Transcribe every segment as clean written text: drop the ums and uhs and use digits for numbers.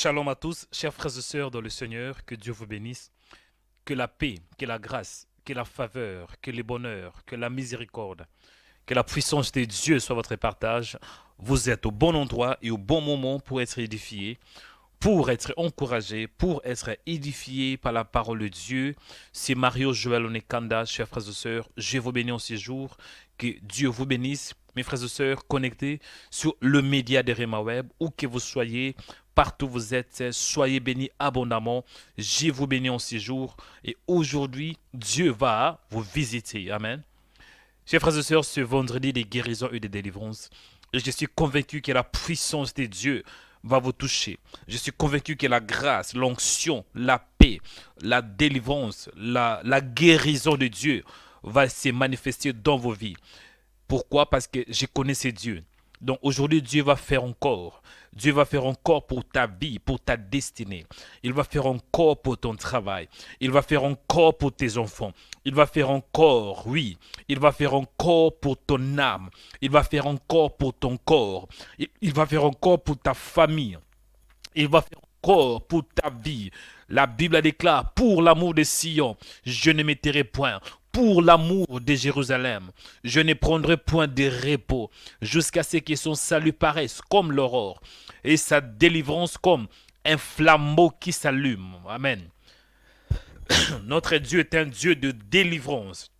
Shalom à tous, chers frères et sœurs dans le Seigneur, que Dieu vous bénisse, que la paix, que la grâce, que la faveur, que le bonheur, que la miséricorde, que la puissance de Dieu soit votre partage. Vous êtes au bon endroit et au bon moment pour être édifié, pour être encouragé, pour être édifié par la parole de Dieu. C'est Mario Joël Onekanda, chers frères et sœurs. Je vous bénis en ces jours. Que Dieu vous bénisse, mes frères et sœurs, connectés sur le média de Rema Web, où que vous soyez, partout où vous êtes, soyez bénis abondamment. Je vous bénis en ces jours. Et aujourd'hui, Dieu va vous visiter. Amen. Chers frères et sœurs, ce vendredi des guérisons et des délivrances, je suis convaincu que la puissance de Dieu va vous toucher. Je suis convaincu que la grâce, l'onction, la paix, la délivrance, la guérison de Dieu va se manifester dans vos vies. Pourquoi? Parce que je connais ces dieux. Donc aujourd'hui, Dieu va faire encore. Dieu va faire encore pour ta vie, pour ta destinée. Il va faire encore pour ton travail. Il va faire encore pour tes enfants. Il va faire encore, oui. Il va faire encore pour ton âme. Il va faire encore pour ton corps. Il va faire encore pour ta famille. Il va faire encore pour ta vie. La Bible déclare, pour l'amour de Sion, je ne m'étairai point. Pour l'amour de Jérusalem, je ne prendrai point de repos jusqu'à ce que son salut paraisse comme l'aurore et sa délivrance comme un flambeau qui s'allume. Amen. Notre Dieu est un Dieu de délivrance.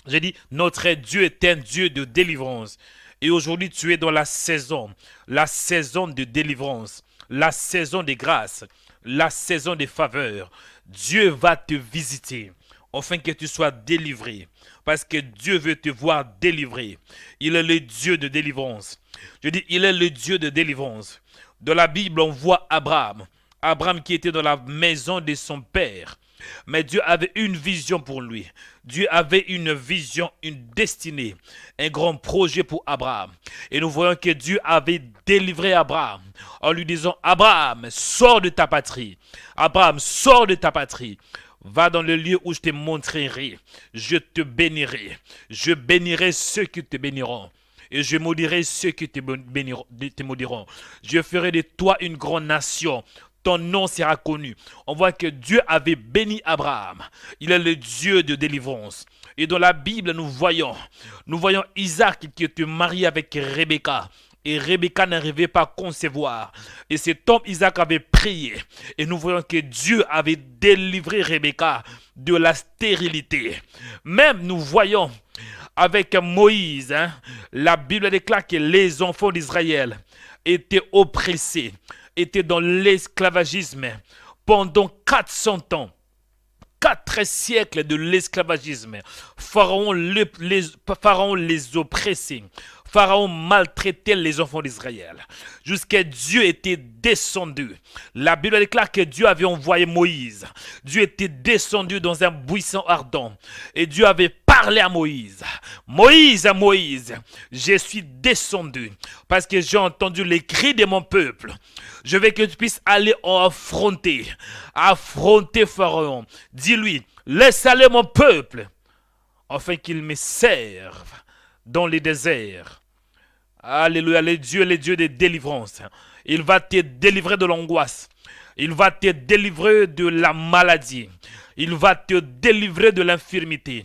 J'ai dit, notre Dieu est un Dieu de délivrance. Et aujourd'hui, tu es dans la saison de délivrance, la saison de grâce, la saison de faveur. Dieu va te visiter afin que tu sois délivré. Parce que Dieu veut te voir délivré. Il est le Dieu de délivrance. Je dis, il est le Dieu de délivrance. Dans la Bible, on voit Abraham. Abraham qui était dans la maison de son père. Mais Dieu avait une vision pour lui. Dieu avait une vision, une destinée, un grand projet pour Abraham. Et nous voyons que Dieu avait délivré Abraham en lui disant, Abraham, sors de ta patrie. Abraham, sors de ta patrie. Va dans le lieu où je te montrerai. Je te bénirai. Je bénirai ceux qui te béniront. Et je maudirai ceux qui te maudiront. Je ferai de toi une grande nation. Ton nom sera connu. On voit que Dieu avait béni Abraham. Il est le Dieu de délivrance. Et dans la Bible, nous voyons Isaac qui était marié avec Rebecca. Et Rebecca n'arrivait pas à concevoir. Et cet homme, Isaac, avait prié. Et nous voyons que Dieu avait délivré Rebecca de la stérilité. Même nous voyons avec Moïse, la Bible déclare que les enfants d'Israël étaient oppressés, étaient dans l'esclavagisme pendant 400 ans. 4 siècles de l'esclavagisme. Pharaon les oppressait. Pharaon maltraitait les enfants d'Israël. Jusqu'à Dieu était descendu. La Bible déclare que Dieu avait envoyé Moïse. Dieu était descendu dans un buisson ardent. Et Dieu avait parlé à Moïse. Moïse, je suis descendu parce que j'ai entendu les cris de mon peuple. Je veux que tu puisses aller affronter Pharaon. Dis-lui, laisse aller mon peuple afin qu'il me serve dans les déserts. Alléluia, les dieux de délivrance. Il va te délivrer de l'angoisse. Il va te délivrer de la maladie. Il va te délivrer de l'infirmité.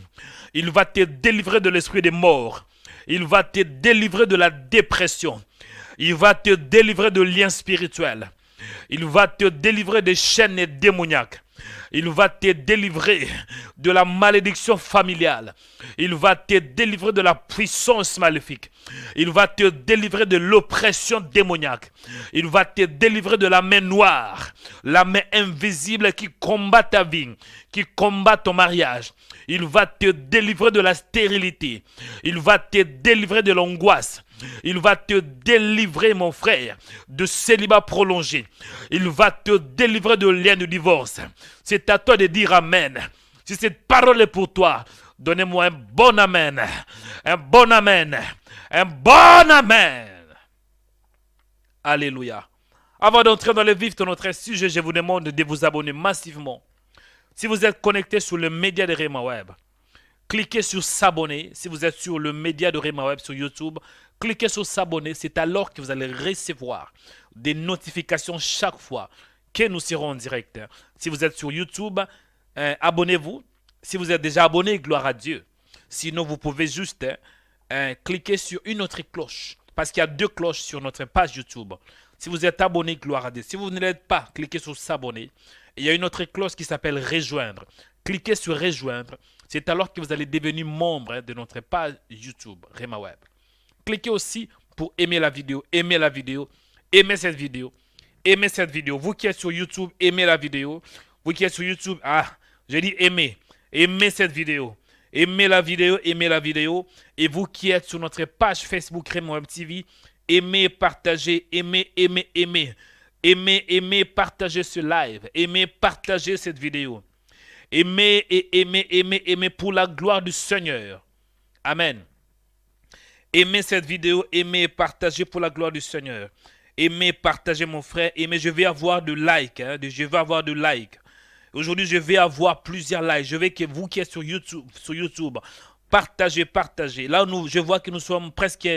Il va te délivrer de l'esprit de mort. Il va te délivrer de la dépression. Il va te délivrer de liens spirituels. Il va te délivrer des chaînes démoniaques. Il va te délivrer de la malédiction familiale. Il va te délivrer de la puissance maléfique. Il va te délivrer de l'oppression démoniaque. Il va te délivrer de la main noire, la main invisible qui combat ta vie, qui combat ton mariage. Il va te délivrer de la stérilité. Il va te délivrer de l'angoisse. Il va te délivrer, mon frère, de célibat prolongé. Il va te délivrer de lien de divorce. C'est à toi de dire Amen. Si cette parole est pour toi, donnez-moi un bon Amen. Un bon Amen. Un bon Amen. Alléluia. Avant d'entrer dans le vif de notre sujet, je vous demande de vous abonner massivement. Si vous êtes connecté sur le média de Rema Web, cliquez sur s'abonner. Si vous êtes sur le média de Rema Web sur YouTube, cliquez sur s'abonner. C'est alors que vous allez recevoir des notifications chaque fois que nous serons en direct. Si vous êtes sur YouTube, abonnez-vous. Si vous êtes déjà abonné, gloire à Dieu. Sinon, vous pouvez juste cliquer sur une autre cloche. Parce qu'il y a 2 cloches sur notre page YouTube. Si vous êtes abonné, gloire à Dieu. Si vous ne l'êtes pas, cliquez sur s'abonner. Il y a une autre cloche qui s'appelle rejoindre. Cliquez sur rejoindre. C'est alors que vous allez devenir membre de notre page YouTube, Rema Web. Cliquez aussi pour aimer la vidéo. Aimez la vidéo. Aimez cette vidéo. Aimez cette vidéo. Vous qui êtes sur YouTube, aimez la vidéo. Vous qui êtes sur YouTube, j'ai dit aimez. Aimez cette vidéo. Aimez la vidéo, aimez la vidéo. Et vous qui êtes sur notre page Facebook Rema Web TV, aimez, partagez, aimez, aimez, aimez. Aimez, aimez, partagez ce live. Aimez, partagez cette vidéo. Aimez et aimez, aimez, aimez pour la gloire du Seigneur. Amen. Aimez cette vidéo, aimez et partagez pour la gloire du Seigneur. Aimez, partagez mon frère. Aimez, je vais avoir de likes. Je vais avoir de likes. Aujourd'hui, je vais avoir plusieurs likes. Je veux que vous qui êtes sur YouTube, partagez, partagez. Là, je vois que nous sommes presque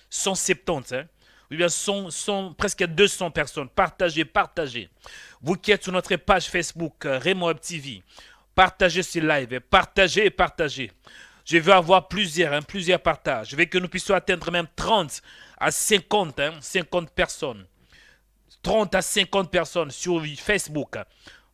170. Ou bien presque 200 personnes. Partagez, partagez. Vous qui êtes sur notre page Facebook, Rema Web TV, partagez ce live. Partagez, partagez. Je veux avoir plusieurs partages. Je veux que nous puissions atteindre même 30 à 50 personnes. 30 à 50 personnes sur Facebook.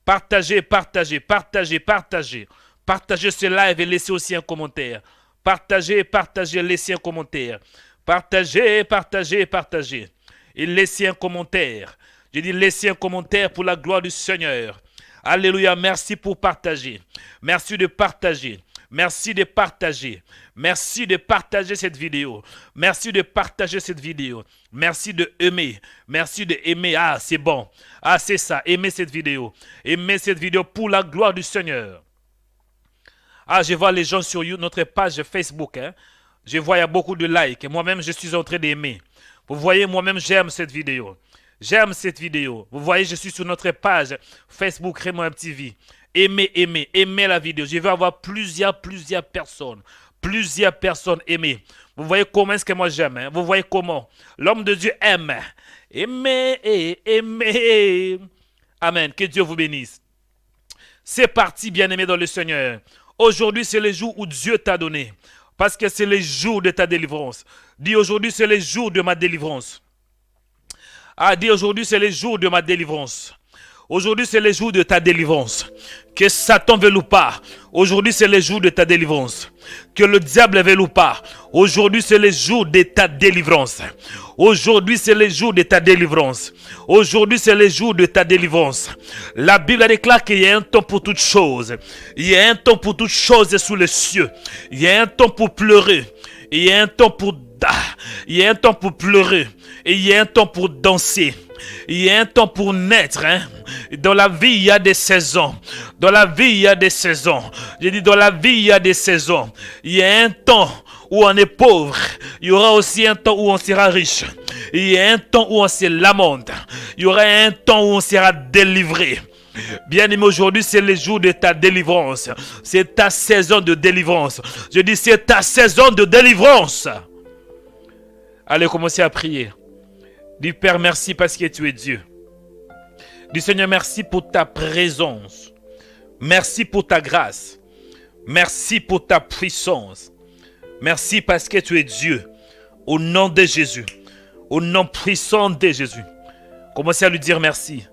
Partagez, partagez, partagez, partagez. Partagez ce live et laissez aussi un commentaire. Partagez, partagez, laissez un commentaire. Partagez, partagez, partagez. Et laissez un commentaire. Je dis laissez un commentaire pour la gloire du Seigneur. Alléluia, merci pour partager. Merci de partager. Merci de partager. Merci de partager cette vidéo. Merci de partager cette vidéo. Merci de aimer. Merci de aimer. Ah, c'est bon. Ah, c'est ça. Aimez cette vidéo. Aimez cette vidéo pour la gloire du Seigneur. Ah, je vois les gens sur notre page Facebook. Je vois il y a beaucoup de likes. Moi-même, je suis en train d'aimer. Vous voyez, moi-même, j'aime cette vidéo. J'aime cette vidéo. Vous voyez, je suis sur notre page Facebook Rema Web TV. Aimez, aimez, aimez la vidéo. Je vais avoir plusieurs personnes. Plusieurs personnes aimées. Vous voyez comment est-ce que moi j'aime. Vous voyez comment l'homme de Dieu aime. Aimez et aimez. Amen. Que Dieu vous bénisse. C'est parti, bien-aimé dans le Seigneur. Aujourd'hui, c'est le jour où Dieu t'a donné. Parce que c'est le jour de ta délivrance. Dis aujourd'hui, c'est le jour de ma délivrance. Dis aujourd'hui, c'est le jour de ma délivrance. Aujourd'hui, c'est le jour de ta délivrance. Que Satan veuille ou pas. Aujourd'hui, c'est le jour de ta délivrance. Que le diable veuille ou pas. Aujourd'hui, c'est le jour de ta délivrance. Aujourd'hui, c'est le jour de ta délivrance. Aujourd'hui, c'est le jour de ta délivrance. La Bible déclare qu'il y a un temps pour toutes choses. Il y a un temps pour toutes choses sous les cieux. Il y a un temps pour pleurer. Il y a un temps pour il y a un temps pour pleurer. Et il y a un temps pour danser. Il y a un temps pour naître. Dans la vie, il y a des saisons. Dans la vie, il y a des saisons. J'ai dit, dans la vie, il y a des saisons. Il y a un temps où on est pauvre. Il y aura aussi un temps où on sera riche. Il y a un temps où on se lamente. Il y aura un temps où on sera délivré. Bien-aimé, aujourd'hui, c'est le jour de ta délivrance. C'est ta saison de délivrance. Je dis, c'est ta saison de délivrance. Allez, commencez à prier. Dis, Père, merci parce que tu es Dieu. Dis, Seigneur, merci pour ta présence. Merci pour ta grâce. Merci pour ta puissance. Merci parce que tu es Dieu. Au nom de Jésus. Au nom puissant de Jésus. Commencez à lui dire merci.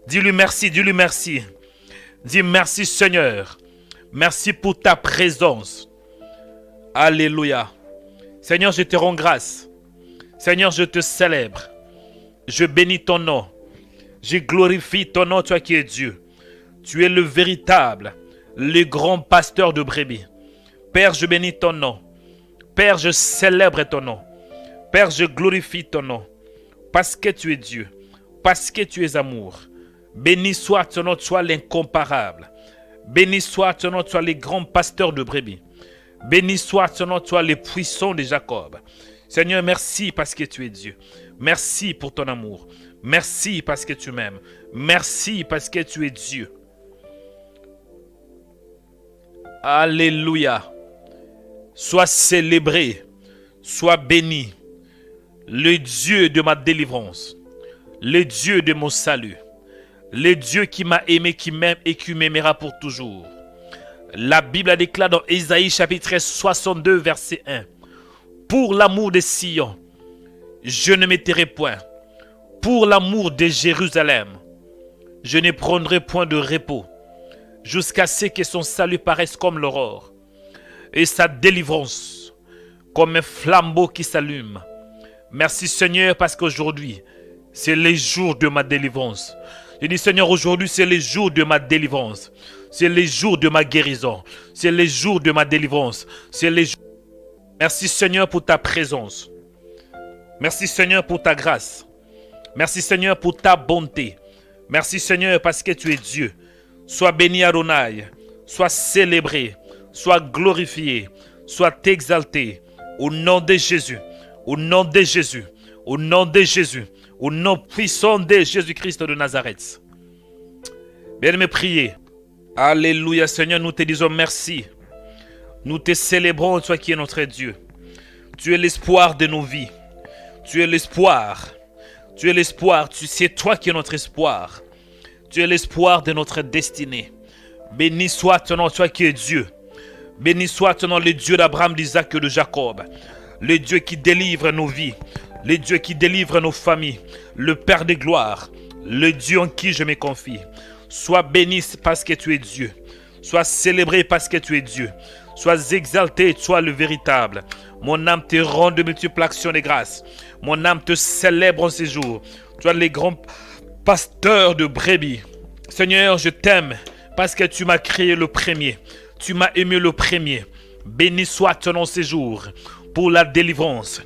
Dis-lui merci, dis-lui merci. Dis merci Seigneur. Merci pour ta présence. Alléluia. Seigneur, je te rends grâce. Seigneur, je te célèbre. Je bénis ton nom. Je glorifie ton nom, toi qui es Dieu. Tu es le véritable, le grand pasteur de brebis. Père, je bénis ton nom. Père, je célèbre ton nom. Père, je glorifie ton nom. Parce que tu es Dieu. Parce que tu es amour. Béni soit ton nom, toi l'incomparable. Béni soit ton nom, toi le grand pasteur de brebis. Béni soit ton nom, toi le puissant de Jacob. Seigneur, merci parce que tu es Dieu. Merci pour ton amour. Merci parce que tu m'aimes. Merci parce que tu es Dieu. Alléluia. Sois célébré. Sois béni. Le Dieu de ma délivrance. Le Dieu de mon salut. Le Dieu qui m'a aimé, qui m'aime et qui m'aimera pour toujours. La Bible déclare dans Ésaïe chapitre 62 verset 1. Pour l'amour de Sion, je ne m'étairai point. Pour l'amour de Jérusalem, je ne prendrai point de repos, jusqu'à ce que son salut paraisse comme l'aurore, et sa délivrance comme un flambeau qui s'allume. Merci Seigneur, parce qu'aujourd'hui, c'est le jour de ma délivrance. Je dis Seigneur, aujourd'hui, c'est le jour de ma délivrance. C'est le jour de ma guérison. C'est le jour de ma délivrance. C'est le jour. Merci Seigneur pour ta présence. Merci Seigneur pour ta grâce. Merci Seigneur pour ta bonté. Merci Seigneur parce que tu es Dieu. Sois béni Adonai. Sois célébré. Sois glorifié. Sois exalté. Au nom de Jésus. Au nom de Jésus. Au nom de Jésus. Au nom puissant de Jésus-Christ de Nazareth. Bien-aimés, priez. Alléluia Seigneur, nous te disons merci. Nous te célébrons, toi qui es notre Dieu. Tu es l'espoir de nos vies. Tu es l'espoir. Tu es l'espoir. C'est toi qui es notre espoir. Tu es l'espoir de notre destinée. Béni soit ton nom, toi qui es Dieu. Béni soit ton nom, le Dieu d'Abraham, d'Isaac et de Jacob. Le Dieu qui délivre nos vies. Le Dieu qui délivre nos familles. Le Père de gloire. Le Dieu en qui je me confie. Sois béni parce que tu es Dieu. Sois célébré parce que tu es Dieu. Sois exalté, toi le véritable. Mon âme te rend de multiples actions de grâce. Mon âme te célèbre en ces jours. Toi les grands pasteurs de brebis. Seigneur, je t'aime parce que tu m'as créé le premier. Tu m'as aimé le premier. Béni soit ton nom ces jours pour la délivrance.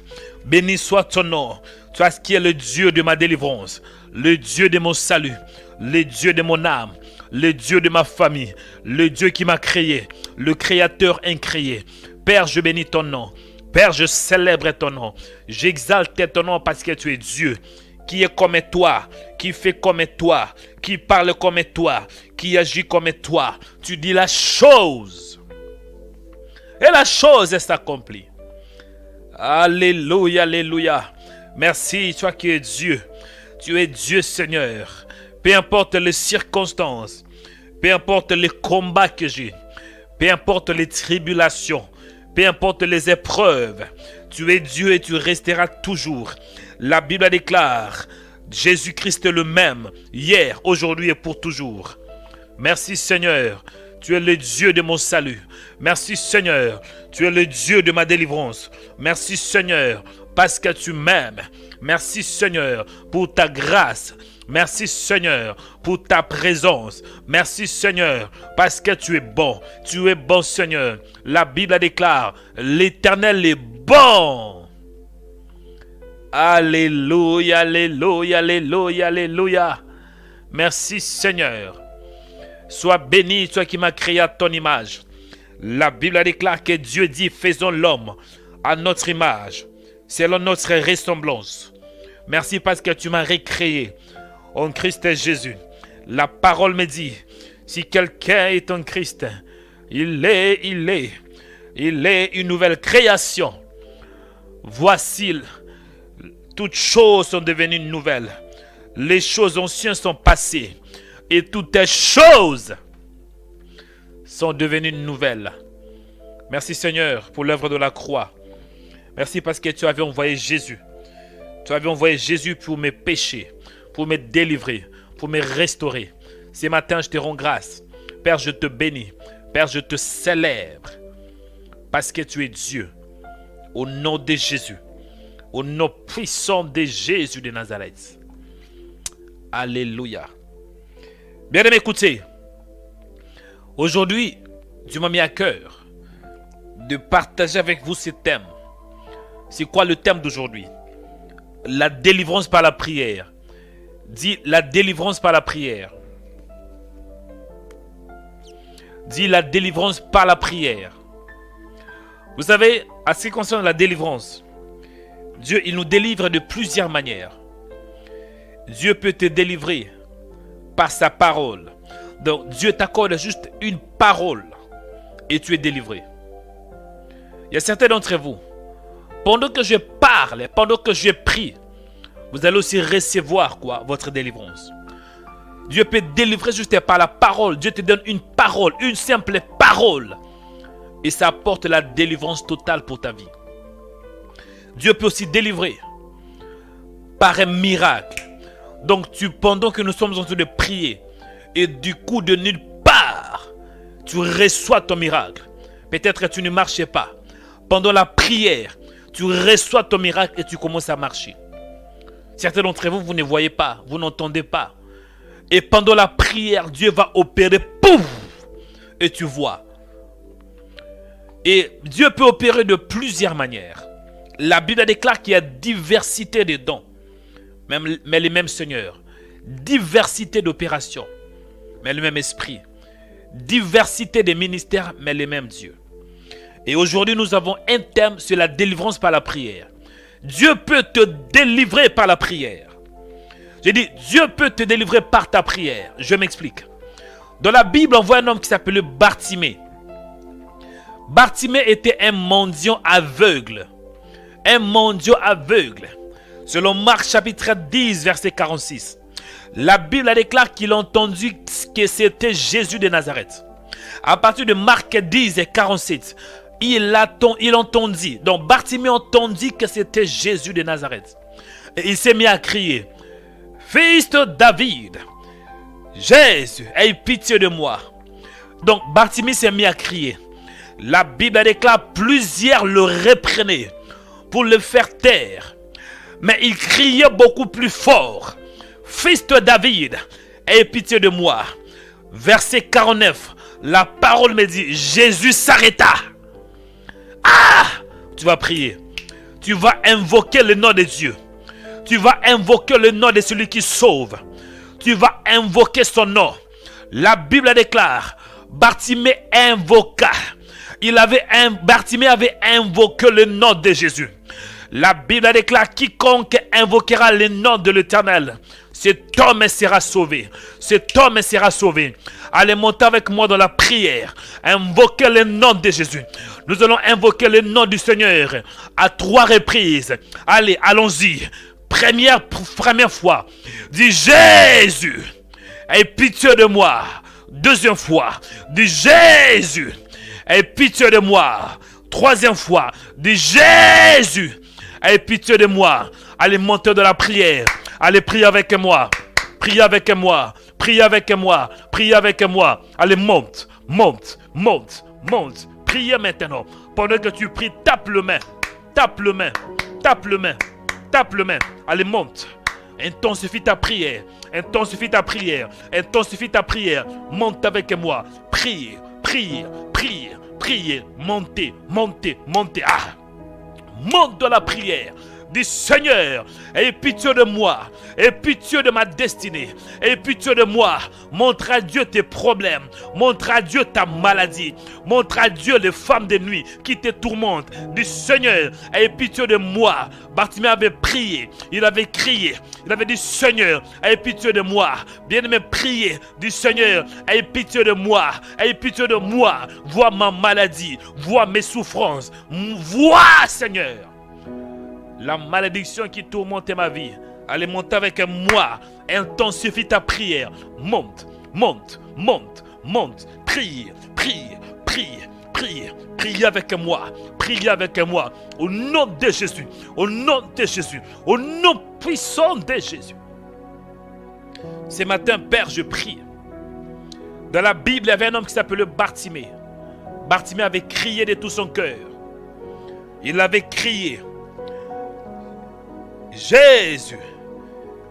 Béni soit ton nom. Toi qui es le Dieu de ma délivrance. Le Dieu de mon salut. Le Dieu de mon âme. Le Dieu de ma famille, le Dieu qui m'a créé, le Créateur incréé. Père, je bénis ton nom. Père, je célèbre ton nom. J'exalte ton nom parce que tu es Dieu, qui est comme toi, qui fait comme toi, qui parle comme toi, qui agit comme toi. Tu dis la chose, et la chose est accomplie. Alléluia, alléluia. Merci, toi qui es Dieu. Tu es Dieu, Seigneur. Peu importe les circonstances, peu importe les combats que j'ai, peu importe les tribulations, peu importe les épreuves, tu es Dieu et tu resteras toujours. La Bible déclare, Jésus-Christ est le même, hier, aujourd'hui et pour toujours. Merci Seigneur, tu es le Dieu de mon salut. Merci Seigneur, tu es le Dieu de ma délivrance. Merci Seigneur, parce que tu m'aimes. Merci Seigneur pour ta grâce. Merci Seigneur pour ta présence. Merci Seigneur parce que tu es bon. Tu es bon Seigneur. La Bible déclare, l'Éternel est bon. Alléluia, alléluia, alléluia, alléluia. Merci Seigneur. Sois béni, toi qui m'as créé à ton image. La Bible déclare que Dieu dit, faisons l'homme à notre image, selon notre ressemblance. Merci parce que tu m'as recréé en Christ Jésus. La parole me dit, si quelqu'un est en Christ, il est une nouvelle création. Voici, toutes choses sont devenues nouvelles. Les choses anciennes sont passées et toutes les choses sont devenues nouvelles. Merci Seigneur pour l'œuvre de la croix. Merci parce que tu avais envoyé Jésus. Tu avais envoyé Jésus pour mes péchés, pour me délivrer, pour me restaurer. Ce matin, je te rends grâce. Père, je te bénis. Père, je te célèbre. Parce que tu es Dieu. Au nom de Jésus. Au nom puissant de Jésus de Nazareth. Alléluia. Bien aimé, écoutez. Aujourd'hui, Dieu m'a mis à cœur de partager avec vous ce thème. C'est quoi le thème d'aujourd'hui? La délivrance par la prière. Dis la délivrance par la prière. Dis la délivrance par la prière. Vous savez, à ce qui concerne la délivrance, Dieu, il nous délivre de plusieurs manières. Dieu peut te délivrer par sa parole. Donc, Dieu t'accorde juste une parole et tu es délivré. Il y a certains d'entre vous, pendant que je parle, pendant que je prie, vous allez aussi recevoir quoi? Votre délivrance. Dieu peut délivrer juste par la parole. Dieu te donne une parole, une simple parole. Et ça apporte la délivrance totale pour ta vie. Dieu peut aussi délivrer par un miracle. Donc pendant que nous sommes en train de prier, et du coup de nulle part, tu reçois ton miracle. Peut-être que tu ne marchais pas. Pendant la prière, tu reçois ton miracle et tu commences à marcher. Certains d'entre vous, vous ne voyez pas, vous n'entendez pas. Et pendant la prière, Dieu va opérer, pouf, et tu vois. Et Dieu peut opérer de plusieurs manières. La Bible déclare qu'il y a diversité de dons, mais les mêmes seigneurs. Diversité d'opérations, mais le même esprit. Diversité des ministères, mais les mêmes dieux. Et aujourd'hui, nous avons un thème sur la délivrance par la prière. Dieu peut te délivrer par la prière. J'ai dit, Dieu peut te délivrer par ta prière. Je m'explique. Dans la Bible, on voit un homme qui s'appelait Bartimée. Bartimée était un mendiant aveugle. Un mendiant aveugle. Selon Marc chapitre 10, verset 46. La Bible déclare qu'il a entendu que c'était Jésus de Nazareth. À partir de Marc 10 et 47, il entendit. Donc Bartimée entendit que c'était Jésus de Nazareth. Et il s'est mis à crier, Fils de David, Jésus, aie pitié de moi. Donc Bartimée s'est mis à crier. La Bible déclare plusieurs le reprenaient pour le faire taire. Mais il criait beaucoup plus fort. Fils de David, aie pitié de moi. Verset 49, la parole me dit, Jésus s'arrêta. Ah! Tu vas prier. Tu vas invoquer le nom de Dieu. Tu vas invoquer le nom de celui qui sauve. Tu vas invoquer son nom. La Bible déclare, Bartimée invoqua. Bartimée avait invoqué le nom de Jésus. La Bible déclare, quiconque invoquera le nom de l'Éternel, cet homme sera sauvé. Cet homme sera sauvé. Allez monter avec moi dans la prière. Invoquez le nom de Jésus. Nous allons invoquer le nom du Seigneur à 3 reprises. Allez, allons-y. Première fois. Dis Jésus, aie pitié de moi. Deuxième fois. Dis Jésus, aie pitié de moi. Troisième fois. Dis Jésus, aie pitié de moi. Allez monter dans la prière. Allez prier avec moi. Priez avec moi. Priez avec moi. Priez avec moi. Allez, monte. Priez maintenant. Pendant que tu pries, tape le main. Allez, monte. Intensifie ta prière. Monte avec moi. Priez. Montez. Ah. Monte dans la prière. Dis Seigneur, aie pitié de moi, aie pitié de ma destinée, aie pitié de moi. Montre à Dieu tes problèmes, montre à Dieu ta maladie, montre à Dieu les femmes de nuit qui te tourmentent. Dis Seigneur, aie pitié de moi. Bartimée avait prié, il avait crié, il avait dit Seigneur, aie pitié de moi. Bien-aimé, priez, dis Seigneur, aie pitié de moi, vois ma maladie, vois mes souffrances, vois Seigneur la malédiction qui tourmente ma vie. Allez, monte avec moi. Intensifie ta prière. Monte. Prie avec moi. Au nom de Jésus. Au nom puissant de Jésus. Ce matin, Père, je prie. Dans la Bible, il y avait un homme qui s'appelait Bartimée. Bartimée avait crié de tout son cœur. Il avait crié, Jésus,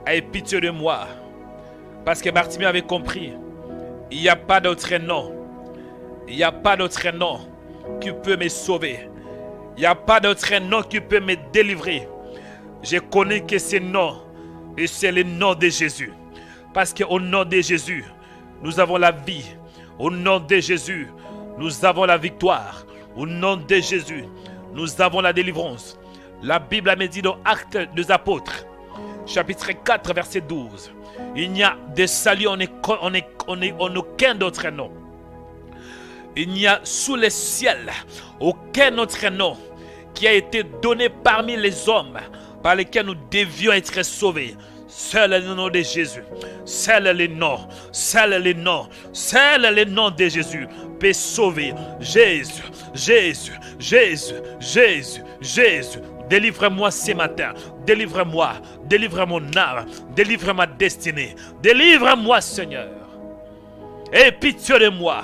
aie pitié de moi. Parce que Bartimée avait compris, il n'y a pas d'autre nom. Il n'y a pas d'autre nom qui peut me sauver. Il n'y a pas d'autre nom qui peut me délivrer. Je connais que ce nom, et c'est le nom de Jésus. Parce qu'au nom de Jésus, nous avons la vie. Au nom de Jésus, nous avons la victoire. Au nom de Jésus, nous avons la délivrance. La Bible me dit dans Actes des Apôtres, chapitre 4, verset 12. Il n'y a de salut en aucun autre nom. Il n'y a sous le ciel aucun autre nom qui a été donné parmi les hommes par lesquels nous devions être sauvés. Seul le nom de Jésus. Seul les noms. Seul les noms. Seul les noms de Jésus peut sauver. Jésus. Jésus. Jésus. Jésus. Jésus. Délivre-moi ce matin. Délivre-moi. Délivre mon âme. Délivre ma destinée. Délivre-moi, Seigneur. Aie pitié de moi.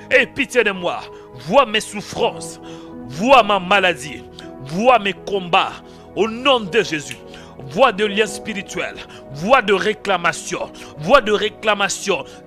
Aie pitié de moi. Vois mes souffrances. Vois ma maladie. Vois mes combats. Au nom de Jésus. Voix de lien spirituel, voix de réclamation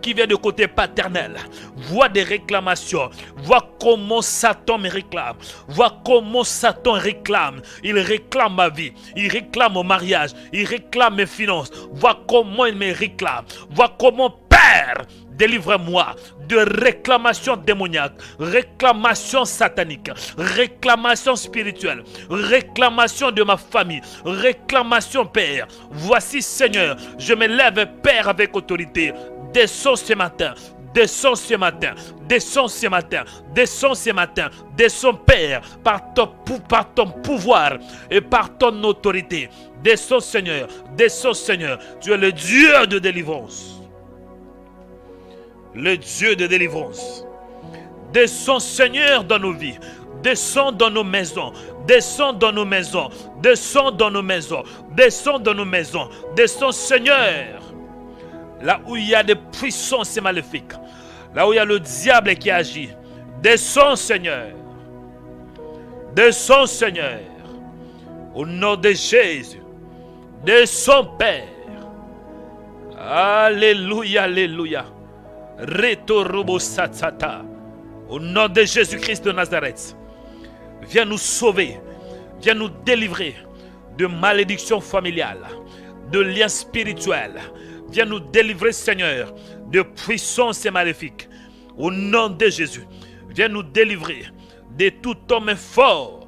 qui vient de côté paternel, voix de réclamation, vois comment Satan me réclame, vois comment Satan réclame, il réclame ma vie, il réclame mon mariage, il réclame mes finances, vois comment il me réclame, vois comment Père, délivre-moi de réclamation démoniaque, réclamation satanique, réclamation spirituelle, réclamation de ma famille, réclamation Père. Voici Seigneur, je me lève Père avec autorité. Descends ce matin. Descends ce matin, descends ce matin, descends ce matin, descends Père par ton pouvoir et par ton autorité. Descends Seigneur, tu es le Dieu de délivrance. Le Dieu de délivrance. Descends Seigneur dans nos vies, descends dans nos maisons, descends dans nos maisons, descends dans nos maisons, descends dans nos maisons, descends Seigneur. Là où il y a des puissances maléfiques, là où il y a le diable qui agit, descends Seigneur. Descends Seigneur. Au nom de Jésus, descends Père. Alléluia, alléluia. Au nom de Jésus-Christ de Nazareth, viens nous sauver, viens nous délivrer de malédiction familiale, de liens spirituels. Viens nous délivrer, Seigneur, de puissance maléfique. Au nom de Jésus, viens nous délivrer de tout homme fort.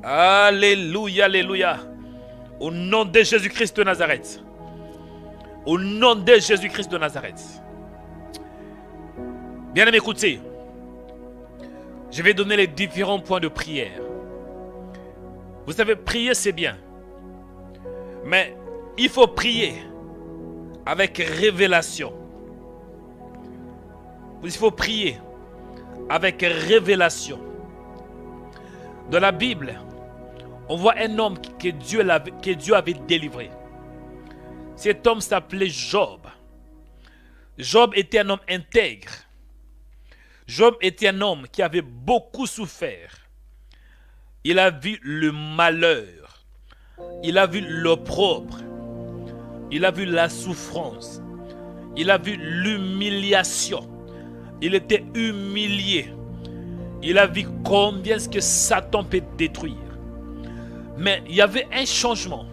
Alléluia, alléluia. Au nom de Jésus-Christ de Nazareth. Au nom de Jésus-Christ de Nazareth. Bien-aimés, écoutez. Je vais donner les différents points de prière. Vous savez, prier c'est bien. Mais il faut prier avec révélation. Il faut prier avec révélation. Dans la Bible, on voit un homme que Dieu avait délivré. Cet homme s'appelait Job. Job était un homme intègre. Job était un homme qui avait beaucoup souffert. Il a vu le malheur. Il a vu l'opprobre. Il a vu la souffrance. Il a vu l'humiliation. Il était humilié. Il a vu combien est-ce que Satan peut détruire. Mais il y avait un changement.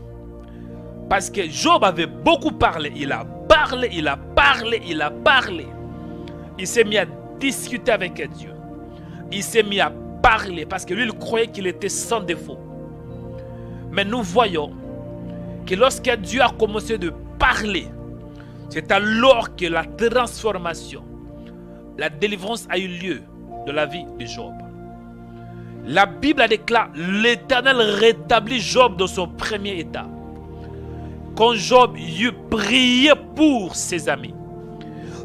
Parce que Job avait beaucoup parlé. Il a parlé, il a parlé, il a parlé. Il s'est mis à discuter avec Dieu. Il s'est mis à parler parce que lui, il croyait qu'il était sans défaut. Mais nous voyons que lorsque Dieu a commencé de parler, c'est alors que la transformation, la délivrance a eu lieu de la vie de Job. La Bible déclare: l'Éternel rétablit Job dans son premier état. Quand Job eut prié pour ses amis.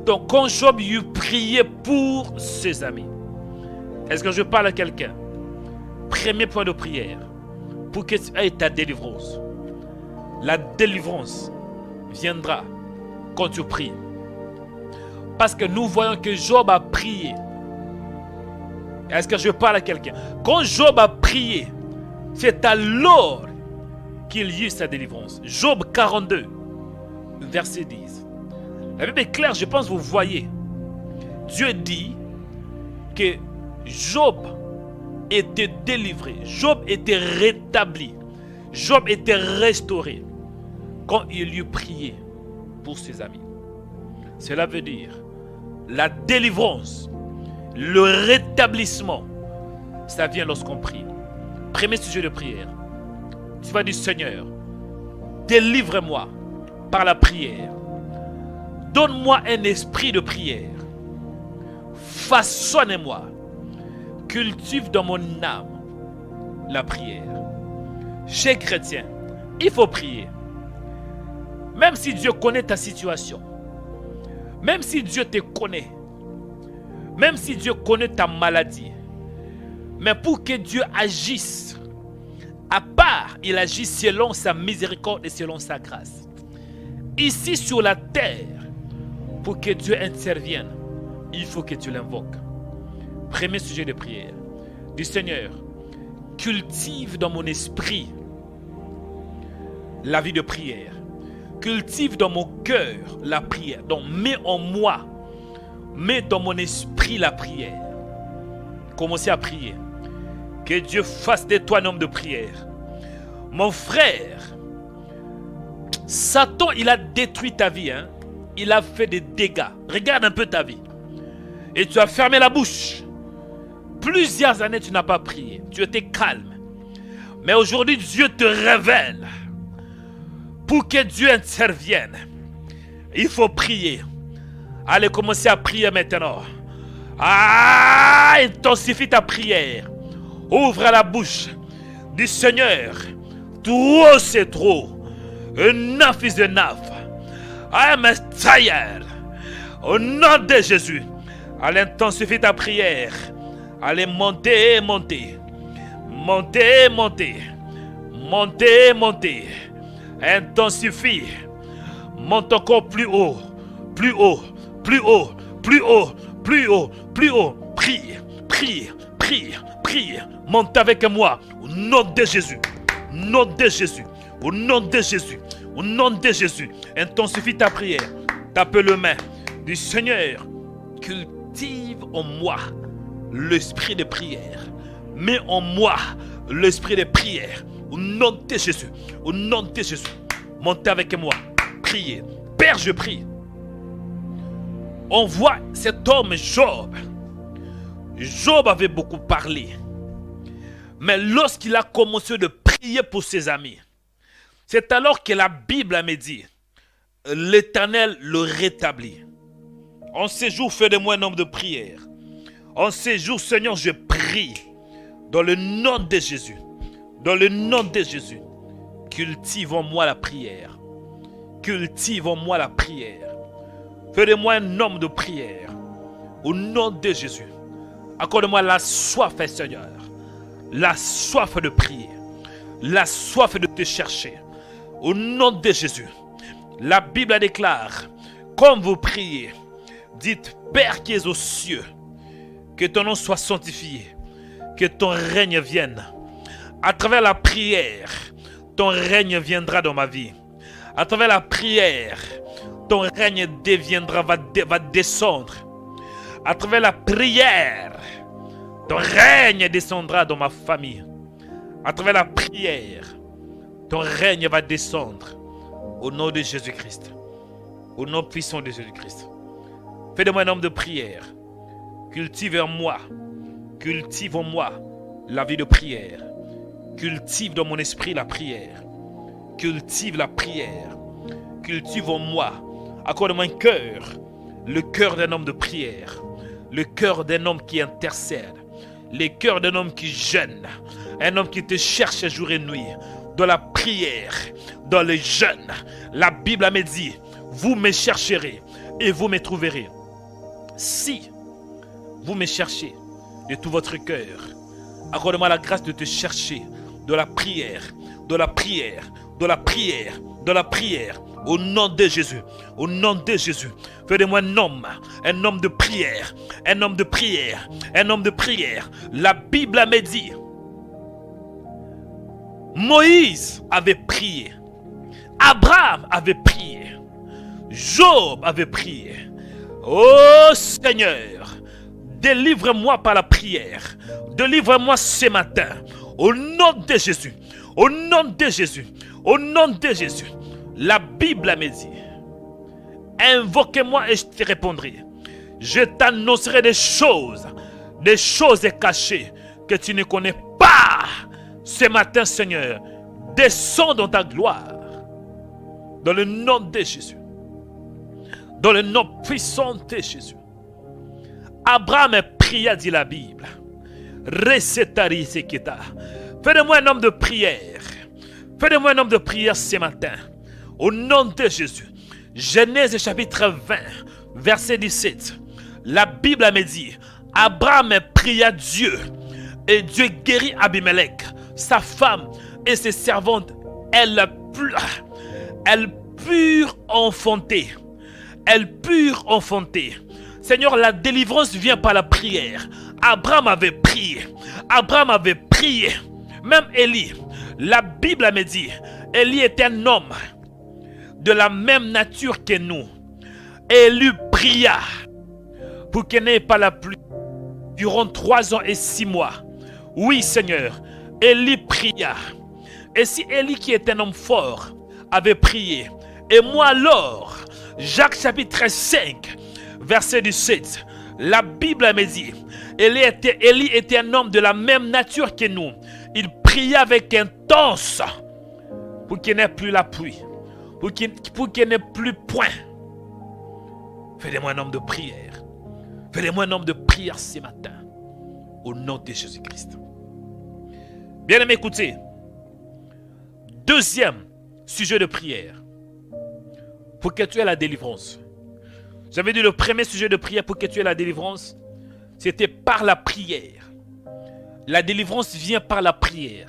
Donc quand Job eut prié pour ses amis. Est-ce que je parle à quelqu'un? Premier point de prière. Pour que tu aies ta délivrance. La délivrance viendra quand tu pries. Parce que nous voyons que Job a prié. Est-ce que je parle à quelqu'un? Quand Job a prié, c'est alors qu'il y eut sa délivrance. Job 42, verset 10. La Bible est claire, je pense que vous voyez. Dieu dit que Job était délivré. Job était rétabli. Job était restauré quand il eut prié pour ses amis. Cela veut dire la délivrance, le rétablissement, ça vient lorsqu'on prie. Premier sujet de prière. Tu vas dire: Seigneur, délivre-moi par la prière. Donne-moi un esprit de prière. Façonne-moi. Cultive dans mon âme la prière. Chez chrétien, il faut prier. Même si Dieu connaît ta situation, même si Dieu te connaît, même si Dieu connaît ta maladie, mais pour que Dieu agisse, à part, il agit selon sa miséricorde et selon sa grâce. Ici sur la terre, pour que Dieu intervienne, il faut que tu l'invoques. Premier sujet de prière. Du Seigneur, cultive dans mon esprit la vie de prière. Cultive dans mon cœur la prière. Donc mets en moi, mets dans mon esprit la prière. Commencez à prier. Que Dieu fasse de toi un homme de prière. Mon frère, Satan, il a détruit ta vie. Il a fait des dégâts. Regarde un peu ta vie. Et tu as fermé la bouche. Plusieurs années, tu n'as pas prié. Tu étais calme. Mais aujourd'hui, Dieu te révèle. Pour que Dieu intervienne, il faut prier. Allez, commencez à prier maintenant. Intensifie ta prière. Ouvre la bouche du Seigneur. Trop, c'est trop. Enough is enough. I am tired. Au nom de Jésus. Allez, intensifie ta prière. Allez, montez, montez. Montez, montez. Montez, montez. Intensifie. Monte encore plus haut. Plus haut. Plus haut. Plus haut. Plus haut. Plus haut. Prie. Prie. Prie. Prie. Monte avec moi. Au nom de Jésus. Au nom de Jésus. Au nom de Jésus. Au nom de Jésus. Intensifie ta prière. Tape le main du Seigneur. Cultive en moi l'esprit de prière. Mets en moi l'esprit de prière. Au nom de Jésus. Au nom de Jésus. Montez avec moi. Priez. Père, je prie. On voit cet homme Job. Job avait beaucoup parlé. Mais lorsqu'il a commencé de prier pour ses amis, c'est alors que la Bible a dit, l'Éternel le rétablit. En ces jours, fais de moi un homme de prière. En ces jours, Seigneur, je prie. Dans le nom de Jésus. Dans le nom de Jésus. Cultive en moi la prière. Cultive en moi la prière. Fais de moi un homme de prière. Au nom de Jésus. Accorde-moi la soif, Seigneur. La soif de prier. La soif de te chercher. Au nom de Jésus. La Bible déclare, comme vous priez, dites, Père qui es aux cieux, que ton nom soit sanctifié, que ton règne vienne. À travers la prière, ton règne viendra dans ma vie. À travers la prière, ton règne va descendre. À travers la prière, ton règne descendra dans ma famille. À travers la prière, ton règne va descendre. Au nom de Jésus-Christ. Au nom puissant de Jésus-Christ. Fais de moi un homme de prière. Cultive en moi. Cultive en moi la vie de prière. Cultive dans mon esprit la prière. Cultive la prière. Cultive en moi. Accorde-moi un cœur. Le cœur d'un homme de prière. Le cœur d'un homme qui intercède. Le cœur d'un homme qui jeûne. Un homme qui te cherche jour et nuit. Dans la prière. Dans le jeûne. La Bible me dit, vous me chercherez et vous me trouverez. Si vous me cherchez de tout votre cœur, accorde-moi la grâce de te chercher de la prière, de la prière, de la prière, de la prière. Au nom de Jésus, au nom de Jésus, fais de moi un homme de prière, un homme de prière, un homme de prière. La Bible me dit, Moïse avait prié, Abraham avait prié, Job avait prié. Oh Seigneur, délivre-moi par la prière. Délivre-moi ce matin. Au nom de Jésus. Au nom de Jésus. Au nom de Jésus. La Bible me dit, invoquez-moi et je te répondrai. Je t'annoncerai des choses cachées que tu ne connais pas. Ce matin, Seigneur, descends dans ta gloire. Dans le nom de Jésus. Dans le nom puissant de Jésus. Abraham pria, dit la Bible. Recetari seketa. Fais de moi un homme de prière. Fais de moi un homme de prière ce matin. Au nom de Jésus. Genèse chapitre 20, verset 17. La Bible me dit, Abraham pria Dieu et Dieu guérit Abimelech, sa femme et ses servantes. Elles purent enfanter. Seigneur, la délivrance vient par la prière. Abraham avait prié. Même Élie, la Bible me dit, Élie était un homme de la même nature que nous. Élie pria pour qu'il n'ait pas la pluie durant 3 ans et 6 mois. Oui, Seigneur, Élie pria. Et si Élie, qui est un homme fort, avait prié, et moi alors, Jacques chapitre 5, verset 17, la Bible me dit, Élie était un homme de la même nature que nous. Il pria avec intense pour qu'il n'ait plus la pluie, pour qu'il n'ait plus point. Fais-moi un homme de prière. Fais-moi un homme de prière ce matin. Au nom de Jésus-Christ. Bien-aimé, écoutez. Deuxième sujet de prière. Pour que tu aies la délivrance. J'avais dit le premier sujet de prière pour que tu aies la délivrance, c'était par la prière. La délivrance vient par la prière.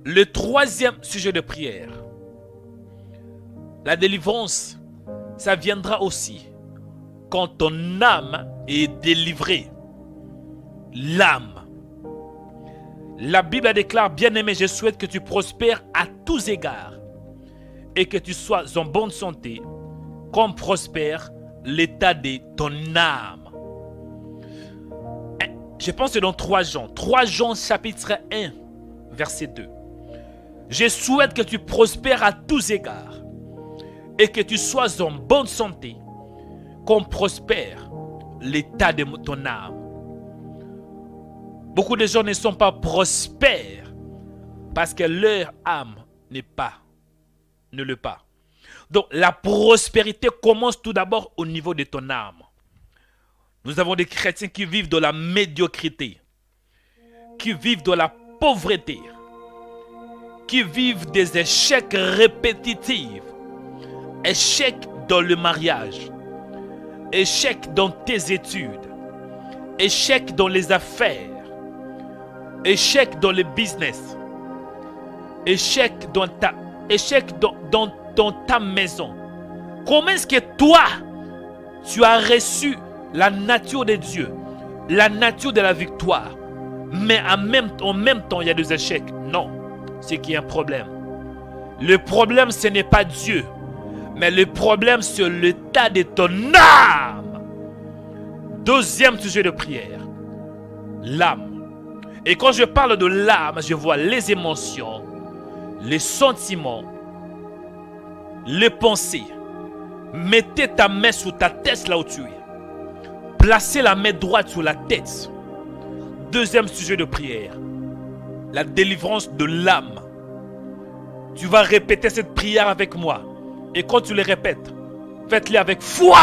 Le troisième sujet de prière. La délivrance, ça viendra aussi quand ton âme est délivrée. L'âme. La Bible déclare, bien-aimé, je souhaite que tu prospères à tous égards et que tu sois en bonne santé, comme prospère l'état de ton âme. Je pense que dans 3 Jean chapitre 1, verset 2. Je souhaite que tu prospères à tous égards et que tu sois en bonne santé, comme prospère l'état de ton âme. Beaucoup de gens ne sont pas prospères parce que leur âme ne l'est pas. Donc la prospérité commence tout d'abord au niveau de ton âme. Nous avons des chrétiens qui vivent dans la médiocrité, qui vivent dans la pauvreté, qui vivent des échecs répétitifs, échecs dans le mariage, échecs dans tes études, échecs dans les affaires, échecs dans le business, échecs dans ta maison. Comment est-ce que toi, tu as reçu la nature de Dieu, la nature de la victoire, mais en même temps, il y a des échecs? Non, c'est qu'il y a un problème. Le problème, ce n'est pas Dieu, mais le problème, c'est l'état de ton âme. Deuxième sujet de prière, l'âme. Et quand je parle de l'âme, je vois les émotions, les sentiments, les pensées. Mettez ta main sur ta tête là où tu es. Placez la main droite sur la tête. Deuxième sujet de prière, la délivrance de l'âme. Tu vas répéter cette prière avec moi. Et quand tu les répètes, faites-les avec foi.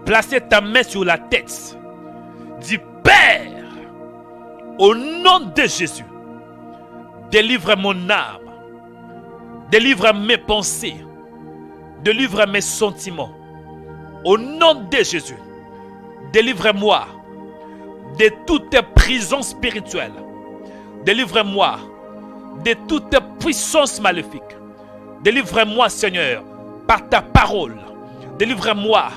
Placez ta main sur la tête. Dis, Père, au nom de Jésus, délivre mon âme, délivre mes pensées, délivre mes sentiments. Au nom de Jésus, délivre-moi de toute prison spirituelle. Délivre-moi de toute puissance maléfique. Délivre-moi, Seigneur, par ta parole. Délivre-moi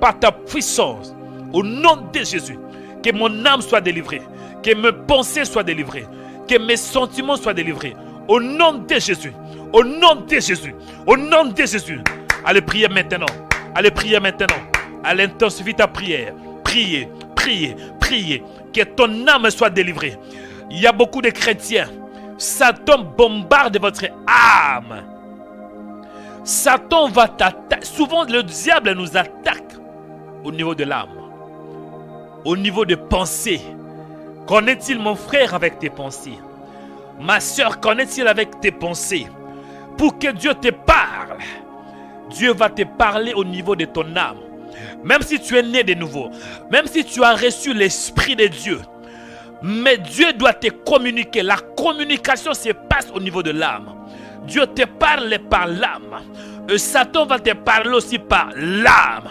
par ta puissance. Au nom de Jésus, que mon âme soit délivrée, que mes pensées soient délivrées, que mes sentiments soient délivrés. Au nom de Jésus, au nom de Jésus, au nom de Jésus. Allez prier maintenant. Allez prier maintenant. Allez intensifier ta prière. Priez, priez, priez. Que ton âme soit délivrée. Il y a beaucoup de chrétiens. Satan bombarde votre âme. Satan va t'attaquer. Souvent le diable nous attaque au niveau de l'âme. Au niveau des pensées. Qu'en est-il, mon frère, avec tes pensées? Ma soeur, qu'en est-il avec tes pensées? Pour que Dieu te parle, Dieu va te parler au niveau de ton âme. Même si tu es né de nouveau, même si tu as reçu l'Esprit de Dieu, mais Dieu doit te communiquer. La communication se passe au niveau de l'âme. Dieu te parle par l'âme. Et Satan va te parler aussi par l'âme.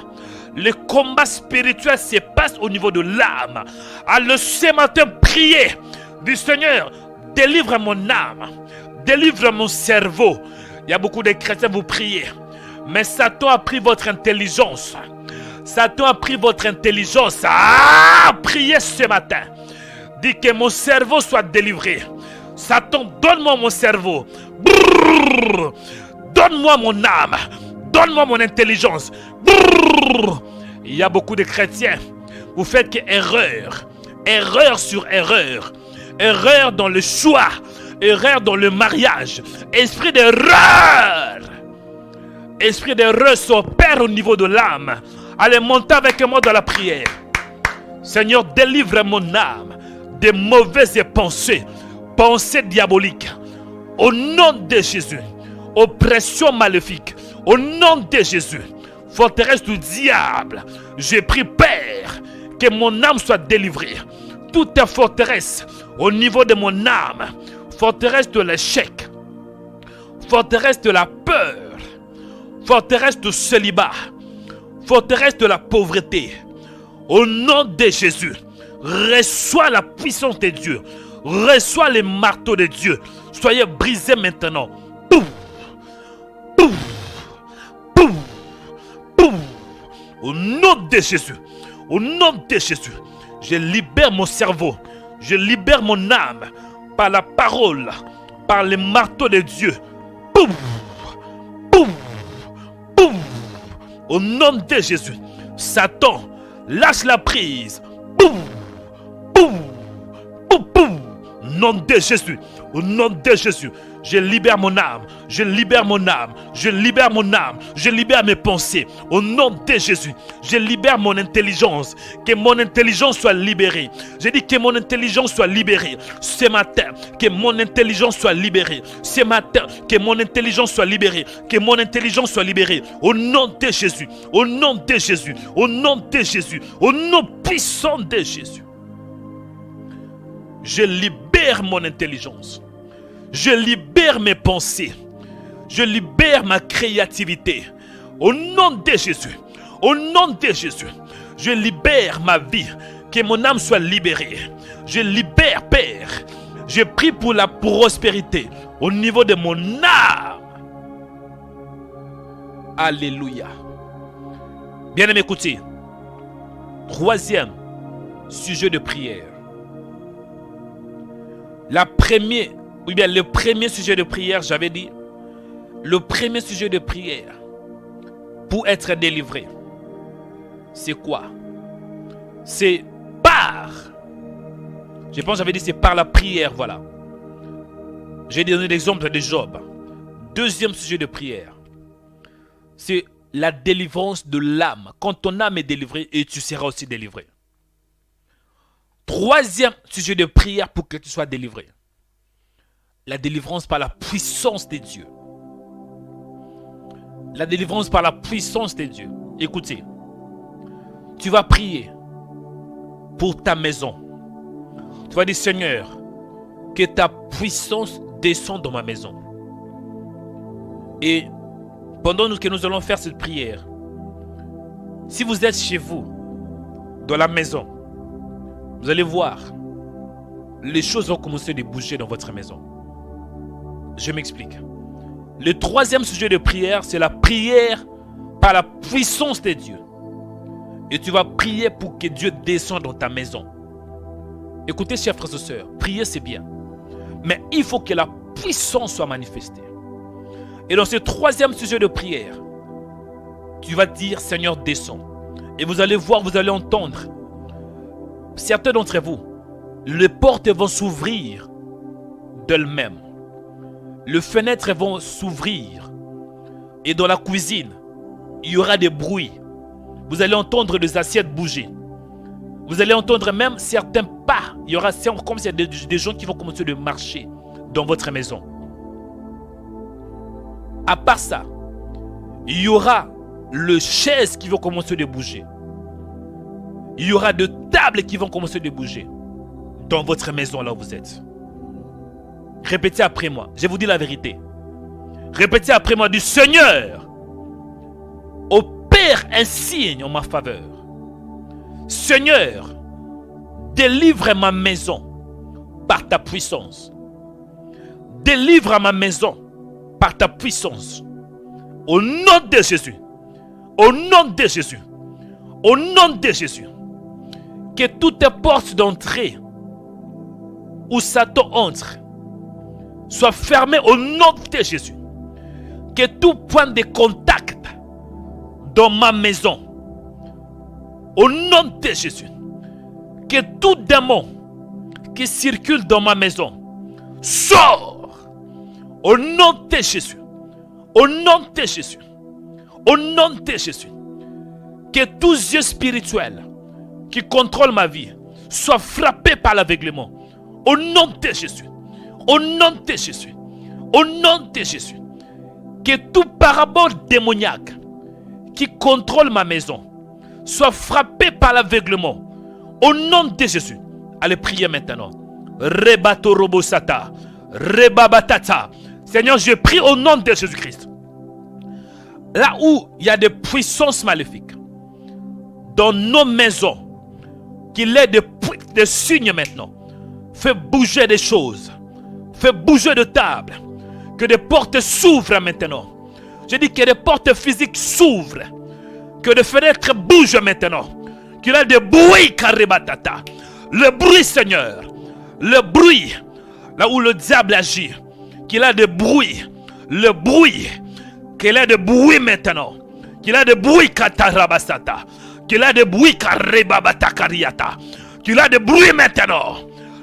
Le combat spirituel se passe au niveau de l'âme. Alors ce matin, priez. Dis Seigneur, délivre mon âme. Délivre mon cerveau. Il y a beaucoup de chrétiens, vous priez. Mais Satan a pris votre intelligence. Satan a pris votre intelligence. Priez ce matin. Dis que mon cerveau soit délivré. Satan, donne-moi mon cerveau. Brrr. Donne-moi mon âme. Donne-moi mon intelligence. Brrr. Il y a beaucoup de chrétiens. Vous faites que erreur. Erreur sur erreur. Erreur dans le choix. Erreur dans le mariage. Esprit d'erreur. Esprit d'erreur s'opère au niveau de l'âme. Allez, montez avec moi dans la prière. Seigneur, délivre mon âme des mauvaises pensées. Pensées diaboliques. Au nom de Jésus. Oppression maléfique. Au nom de Jésus. Forteresse du diable. J'ai pris Père, que mon âme soit délivrée. Toute forteresse au niveau de mon âme. Forteresse de l'échec. Forteresse de la peur. Forteresse du célibat. Forteresse de la pauvreté. Au nom de Jésus. Reçois la puissance de Dieu. Reçois les marteaux de Dieu. Soyez brisés maintenant. Pouf, pouf, pouf, pouf. Au nom de Jésus. Au nom de Jésus. Je libère mon cerveau. Je libère mon âme. Par la parole. Par les marteaux de Dieu. Pouf, pouf, pouf. Au nom de Jésus. Satan, lâche la prise. Pouf, pouf, pouf, pouf. Au nom de Jésus. Au nom de Jésus. Je libère mon âme. Je libère mon âme. Je libère mon âme. Je libère mes pensées. Au nom de Jésus. Je libère mon intelligence. Que mon intelligence soit libérée. Je dis que mon intelligence soit libérée. Ce matin, que mon intelligence soit libérée. Ce matin, que mon intelligence soit libérée. Que mon intelligence soit libérée. Au nom de Jésus. Au nom de Jésus. Au nom de Jésus. Au nom puissant de Jésus. Je libère mon intelligence. Je libère mes pensées. Je libère ma créativité. Au nom de Jésus. Au nom de Jésus. Je libère ma vie. Que mon âme soit libérée. Je libère, Père. Je prie pour la prospérité. Au niveau de mon âme. Alléluia. Bien-aimés, écoutez. Troisième sujet de prière. Le premier sujet de prière, j'avais dit, le premier sujet de prière pour être délivré, c'est quoi? C'est par, je pense que j'avais dit c'est par la prière, voilà. J'ai donné l'exemple de Job. Deuxième sujet de prière, c'est la délivrance de l'âme. Quand ton âme est délivrée, et tu seras aussi délivré. Troisième sujet de prière pour que tu sois délivré. La délivrance par la puissance de Dieu. La délivrance par la puissance de Dieu. Écoutez, tu vas prier pour ta maison. Tu vas dire, Seigneur, que ta puissance descende dans ma maison. Et pendant que nous allons faire cette prière, si vous êtes chez vous, dans la maison, vous allez voir, les choses vont commencer à bouger dans votre maison. Je m'explique. Le troisième sujet de prière, c'est la prière par la puissance de Dieu. Et tu vas prier pour que Dieu descende dans ta maison. Écoutez, chers frères et sœurs, prier c'est bien. Mais il faut que la puissance soit manifestée. Et dans ce troisième sujet de prière, tu vas dire, Seigneur, descends. Et vous allez voir, vous allez entendre. Certains d'entre vous, les portes vont s'ouvrir d'elles-mêmes. Les fenêtres vont s'ouvrir. Et dans la cuisine, il y aura des bruits. Vous allez entendre des assiettes bouger. Vous allez entendre même certains pas. Il y aura comme s'il y a des gens qui vont commencer à marcher dans votre maison. À part ça, il y aura les chaises qui vont commencer à bouger. Il y aura des tables qui vont commencer à bouger dans votre maison là où vous êtes. Répétez après moi. Je vous dis la vérité. Répétez après moi, du Seigneur, opère un signe en ma faveur. Seigneur, délivre ma maison par ta puissance. Délivre ma maison par ta puissance. Au nom de Jésus. Au nom de Jésus. Au nom de Jésus. Que toutes les portes d'entrée où Satan entre soient fermées au nom de Jésus. Que tout point de contact dans ma maison, au nom de Jésus, que tout démon qui circule dans ma maison sort au nom de Jésus. Au nom de Jésus. Au nom de Jésus. Que tous yeux spirituels qui contrôlent ma vie soient frappés par l'aveuglement. Au nom de Jésus. Au nom de Jésus. Au nom de Jésus. Que tout parabole démoniaque qui contrôle ma maison soit frappé par l'aveuglement. Au nom de Jésus. Allez prier maintenant. Rebato robosata. Rebabatata. Seigneur, je prie au nom de Jésus-Christ. Là où il y a des puissances maléfiques dans nos maisons, qu'il ait des signes maintenant. Fais bouger des choses. Fais bouger de tables. Que des portes s'ouvrent maintenant. Je dis que des portes physiques s'ouvrent. Que des fenêtres bougent maintenant. Qu'il y ait des bruits karibatata. Le bruit, Seigneur. Le bruit. Là où le diable agit. Qu'il y ait des bruits. Le bruit. Qu'il y ait des bruits maintenant. Qu'il y ait des bruits katarabasata. Qu'il y ait des bruits karibabatakariata. Qu'il y ait des bruits maintenant.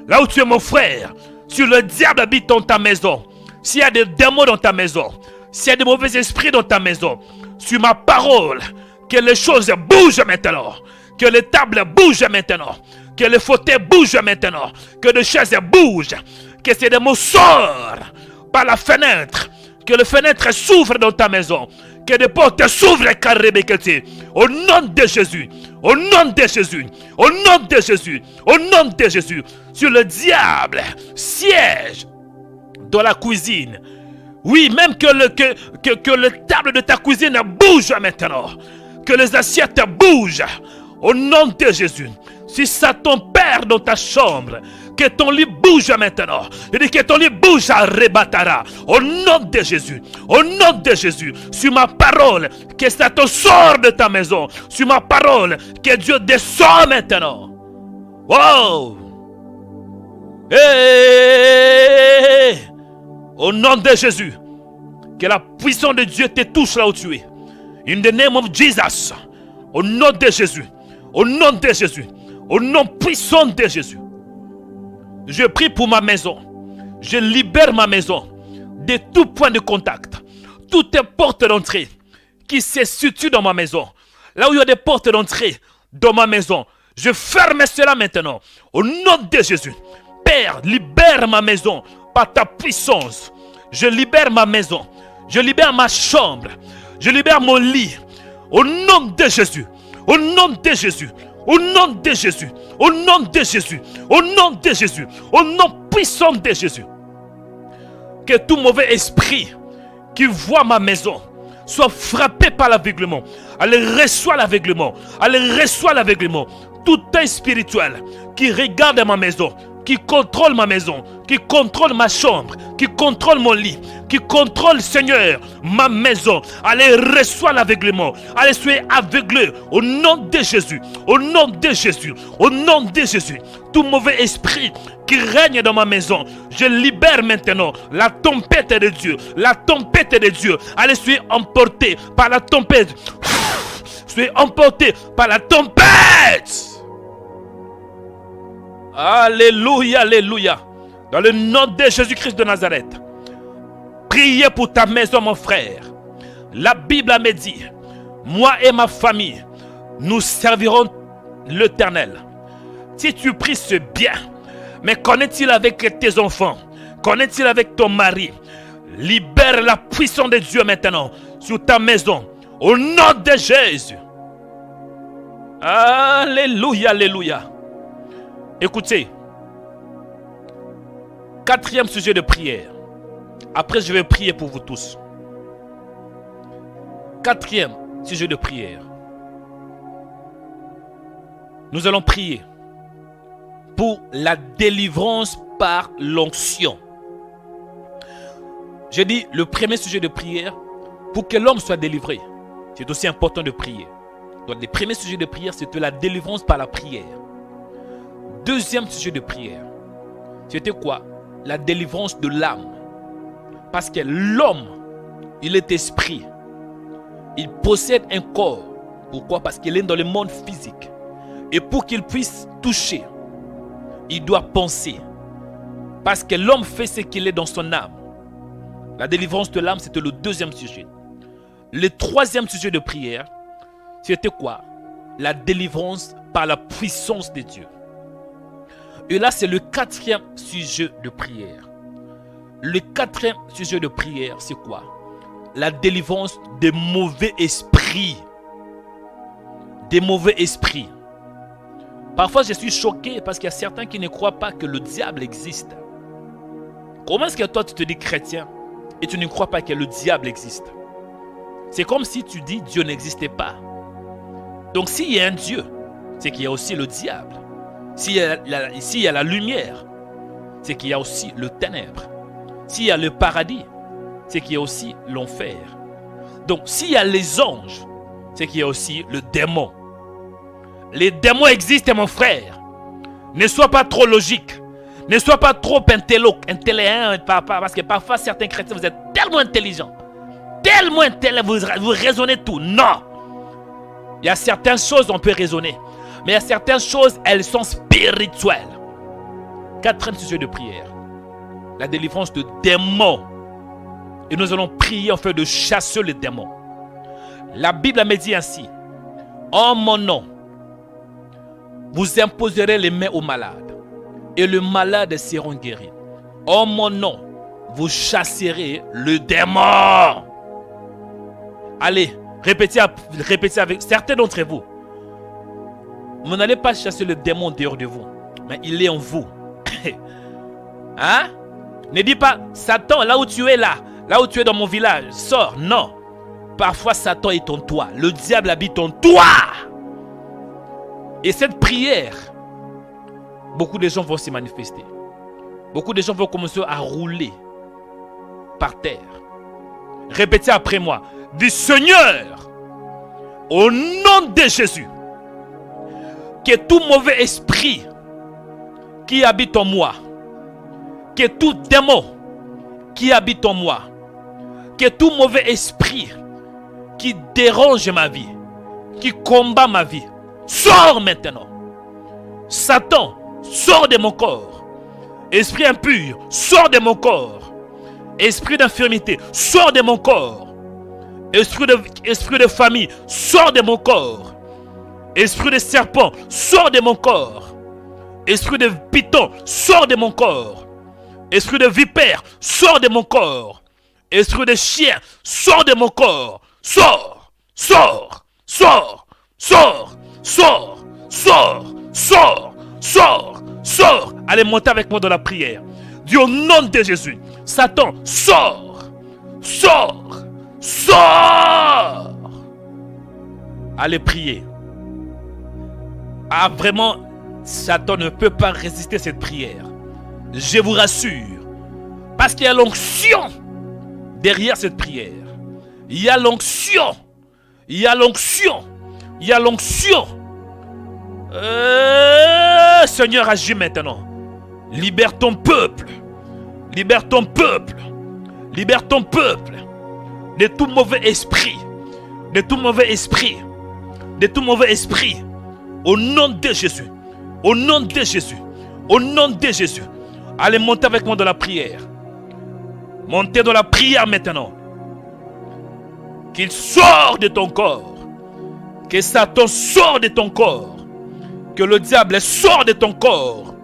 Là où tu es mon frère. Si le diable habite dans ta maison. S'il y a des démons dans ta maison. S'il y a des mauvais esprits dans ta maison. Sur ma parole. Que les choses bougent maintenant. Que les tables bougent maintenant. Que les fauteuils bougent maintenant. Que les chaises bougent. Que ces démons sortent par la fenêtre. Que les fenêtres s'ouvrent dans ta maison. Que les portes s'ouvrent carrébéqueté. Au nom de Jésus. Au nom de Jésus. Au nom de Jésus. Au nom de Jésus. Sur le diable siège dans la cuisine. Oui, même que le table de ta cuisine bouge maintenant. Que les assiettes bougent. Au nom de Jésus. Si Satan perd dans ta chambre, que ton lit bouge maintenant. Je dis que ton lit bouge à Rebatara. Au nom de Jésus. Au nom de Jésus. Sur ma parole, que Satan sort de ta maison. Sur ma parole, que Dieu descend maintenant. Wow! Hey! Au nom de Jésus. Que la puissance de Dieu te touche là où tu es. In the name of Jesus. Au nom de Jésus. Au nom de Jésus. Au nom puissant de Jésus. Je prie pour ma maison. Je libère ma maison de tout point de contact. Toutes les portes d'entrée qui se situent dans ma maison. Là où il y a des portes d'entrée dans ma maison. Je ferme cela maintenant. Au nom de Jésus. Père, libère ma maison par ta puissance. Je libère ma maison. Je libère ma chambre. Je libère mon lit. Au nom de Jésus. Au nom de Jésus. Au nom de Jésus. Au nom de Jésus. Au nom de Jésus. Au nom puissant de Jésus. Que tout mauvais esprit qui voit ma maison soit frappé par l'aveuglement. Elle reçoit l'aveuglement. Elle reçoit l'aveuglement. Tout œil spirituel qui regarde ma maison, qui contrôle ma maison, qui contrôle ma chambre, qui contrôle mon lit, qui contrôle, Seigneur, ma maison. Allez, reçois l'aveuglement. Allez, soyez aveuglés au nom de Jésus. Au nom de Jésus. Au nom de Jésus. Tout mauvais esprit qui règne dans ma maison, je libère maintenant la tempête de Dieu. La tempête de Dieu. Allez, soyez emportés par la tempête. Soyez emportés par la tempête. Alléluia, alléluia. Dans le nom de Jésus-Christ de Nazareth. Priez pour ta maison, mon frère. La Bible me dit, moi et ma famille, nous servirons l'Éternel. Si tu pries, c'est bien. Mais qu'en-est-il avec tes enfants? Qu'en-est-il avec ton mari? Libère la puissance de Dieu maintenant sur ta maison. Au nom de Jésus. Alléluia, alléluia. Écoutez. 4e sujet de prière. Après, je vais prier pour vous tous. quatrième sujet de prière. Nous allons prier pour la délivrance par l'onction. Je dis le premier sujet de prière, pour que l'homme soit délivré, c'est aussi important de prier. Donc les premiers sujets de prière, c'était la délivrance par la prière. Deuxième sujet de prière, c'était quoi? La délivrance de l'âme. Parce que l'homme, il est esprit. Il possède un corps. Pourquoi? Parce qu'il est dans le monde physique. Et pour qu'il puisse toucher, il doit penser. Parce que l'homme fait ce qu'il est dans son âme. La délivrance de l'âme, c'était le deuxième sujet. Le troisième sujet de prière, c'était quoi? La délivrance par la puissance de Dieu. Et là, c'est le quatrième sujet de prière. Le quatrième sujet de prière, c'est quoi? La délivrance des mauvais esprits. Des mauvais esprits. Parfois, je suis choqué parce qu'il y a certains qui ne croient pas que le diable existe. Comment est-ce que toi, tu te dis chrétien et tu ne crois pas que le diable existe? C'est comme si tu dis Dieu n'existait pas. Donc, s'il y a un Dieu, c'est qu'il y a aussi le diable. S'il y a la lumière, c'est qu'il y a aussi le ténèbre. S'il y a le paradis, c'est qu'il y a aussi l'enfer. Donc, s'il y a les anges, c'est qu'il y a aussi le démon. Les démons existent, mon frère. Ne sois pas trop logique. Ne sois pas trop intelligent. Parce que parfois, certains chrétiens, vous êtes tellement intelligents. Tellement intelligents, vous raisonnez tout. Non. Il y a certaines choses, on peut raisonner. Mais il y a certaines choses, elles sont spirituelles. Quatrième sujet de prière. La délivrance de démons. Et nous allons prier en fait de chasser les démons. La Bible me dit ainsi. En mon nom, vous imposerez les mains aux malades. Et les malades seront guéris. En mon nom, vous chasserez le démon. Allez, répétez avec certains d'entre vous. Vous n'allez pas chasser le démon dehors de vous, mais il est en vous. Hein? Ne dis pas, Satan, là où tu es là où tu es dans mon village, sors. Non. Parfois, Satan est en toi. Le diable habite en toi. Et cette prière, beaucoup de gens vont se manifester. Beaucoup de gens vont commencer à rouler par terre. Répétez après moi. Du Seigneur, au nom de Jésus, que tout mauvais esprit qui habite en moi, que tout démon qui habite en moi, que tout mauvais esprit qui dérange ma vie, qui combat ma vie, sors maintenant. Satan, sors de mon corps. Esprit impur, sors de mon corps. Esprit d'infirmité, sors de mon corps. Esprit de famille, sors de mon corps. Esprit de serpent, sors de mon corps. Esprit de python, sors de mon corps. Esprit de vipère, sors de mon corps. Esprit de chien, sors de mon corps. Sors, sors, sors, sors, sors, sors, sors, sors, sors. Allez, montez avec moi dans la prière. Dis au nom de Jésus, Satan, sors, sors, sors. Allez prier. Ah, vraiment, Satan ne peut pas résister à cette prière. Je vous rassure. Parce qu'il y a l'onction derrière cette prière. Il y a l'onction. Il y a l'onction. Il y a l'onction. Seigneur, agis maintenant. Libère ton peuple. Libère ton peuple. Libère ton peuple. De tout mauvais esprit. De tout mauvais esprit. De tout mauvais esprit. Au nom de Jésus. Au nom de Jésus. Au nom de Jésus. Allez, montez avec moi dans la prière. Montez dans la prière maintenant. Qu'il sorte de ton corps. Que Satan sorte de ton corps. Que le diable sorte de ton corps.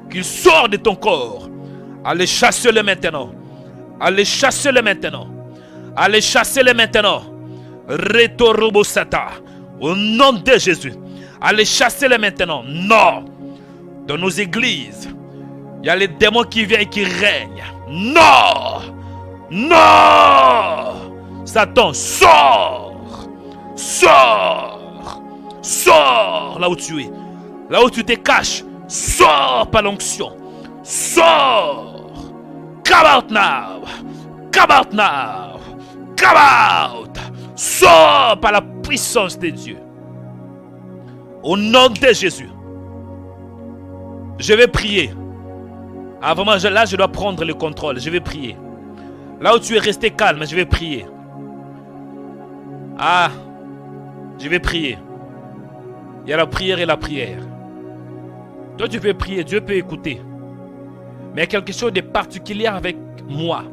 Qu'il sorte de ton corps. Allez, chassez-le maintenant. Allez, chassez-le maintenant. Allez, chassez-le maintenant. Retorobosata. Au nom de Jésus. Allez, chassez-le maintenant. Non. Dans nos églises, il y a les démons qui viennent et qui règnent. Non. Non. Satan, sors. Sors. Sors là où tu es. Là où tu te caches. Sors par l'onction. Sors. Come out now. Come out now. Come out. Sors par la puissance de Dieu. Au nom de Jésus. Je vais prier. Avant là, je dois prendre le contrôle. Je vais prier. Là où tu es resté calme, je vais prier. Ah, je vais prier. Il y a la prière et la prière. Toi, tu peux prier, Dieu peut écouter. Mais il y a quelque chose de particulier avec moi.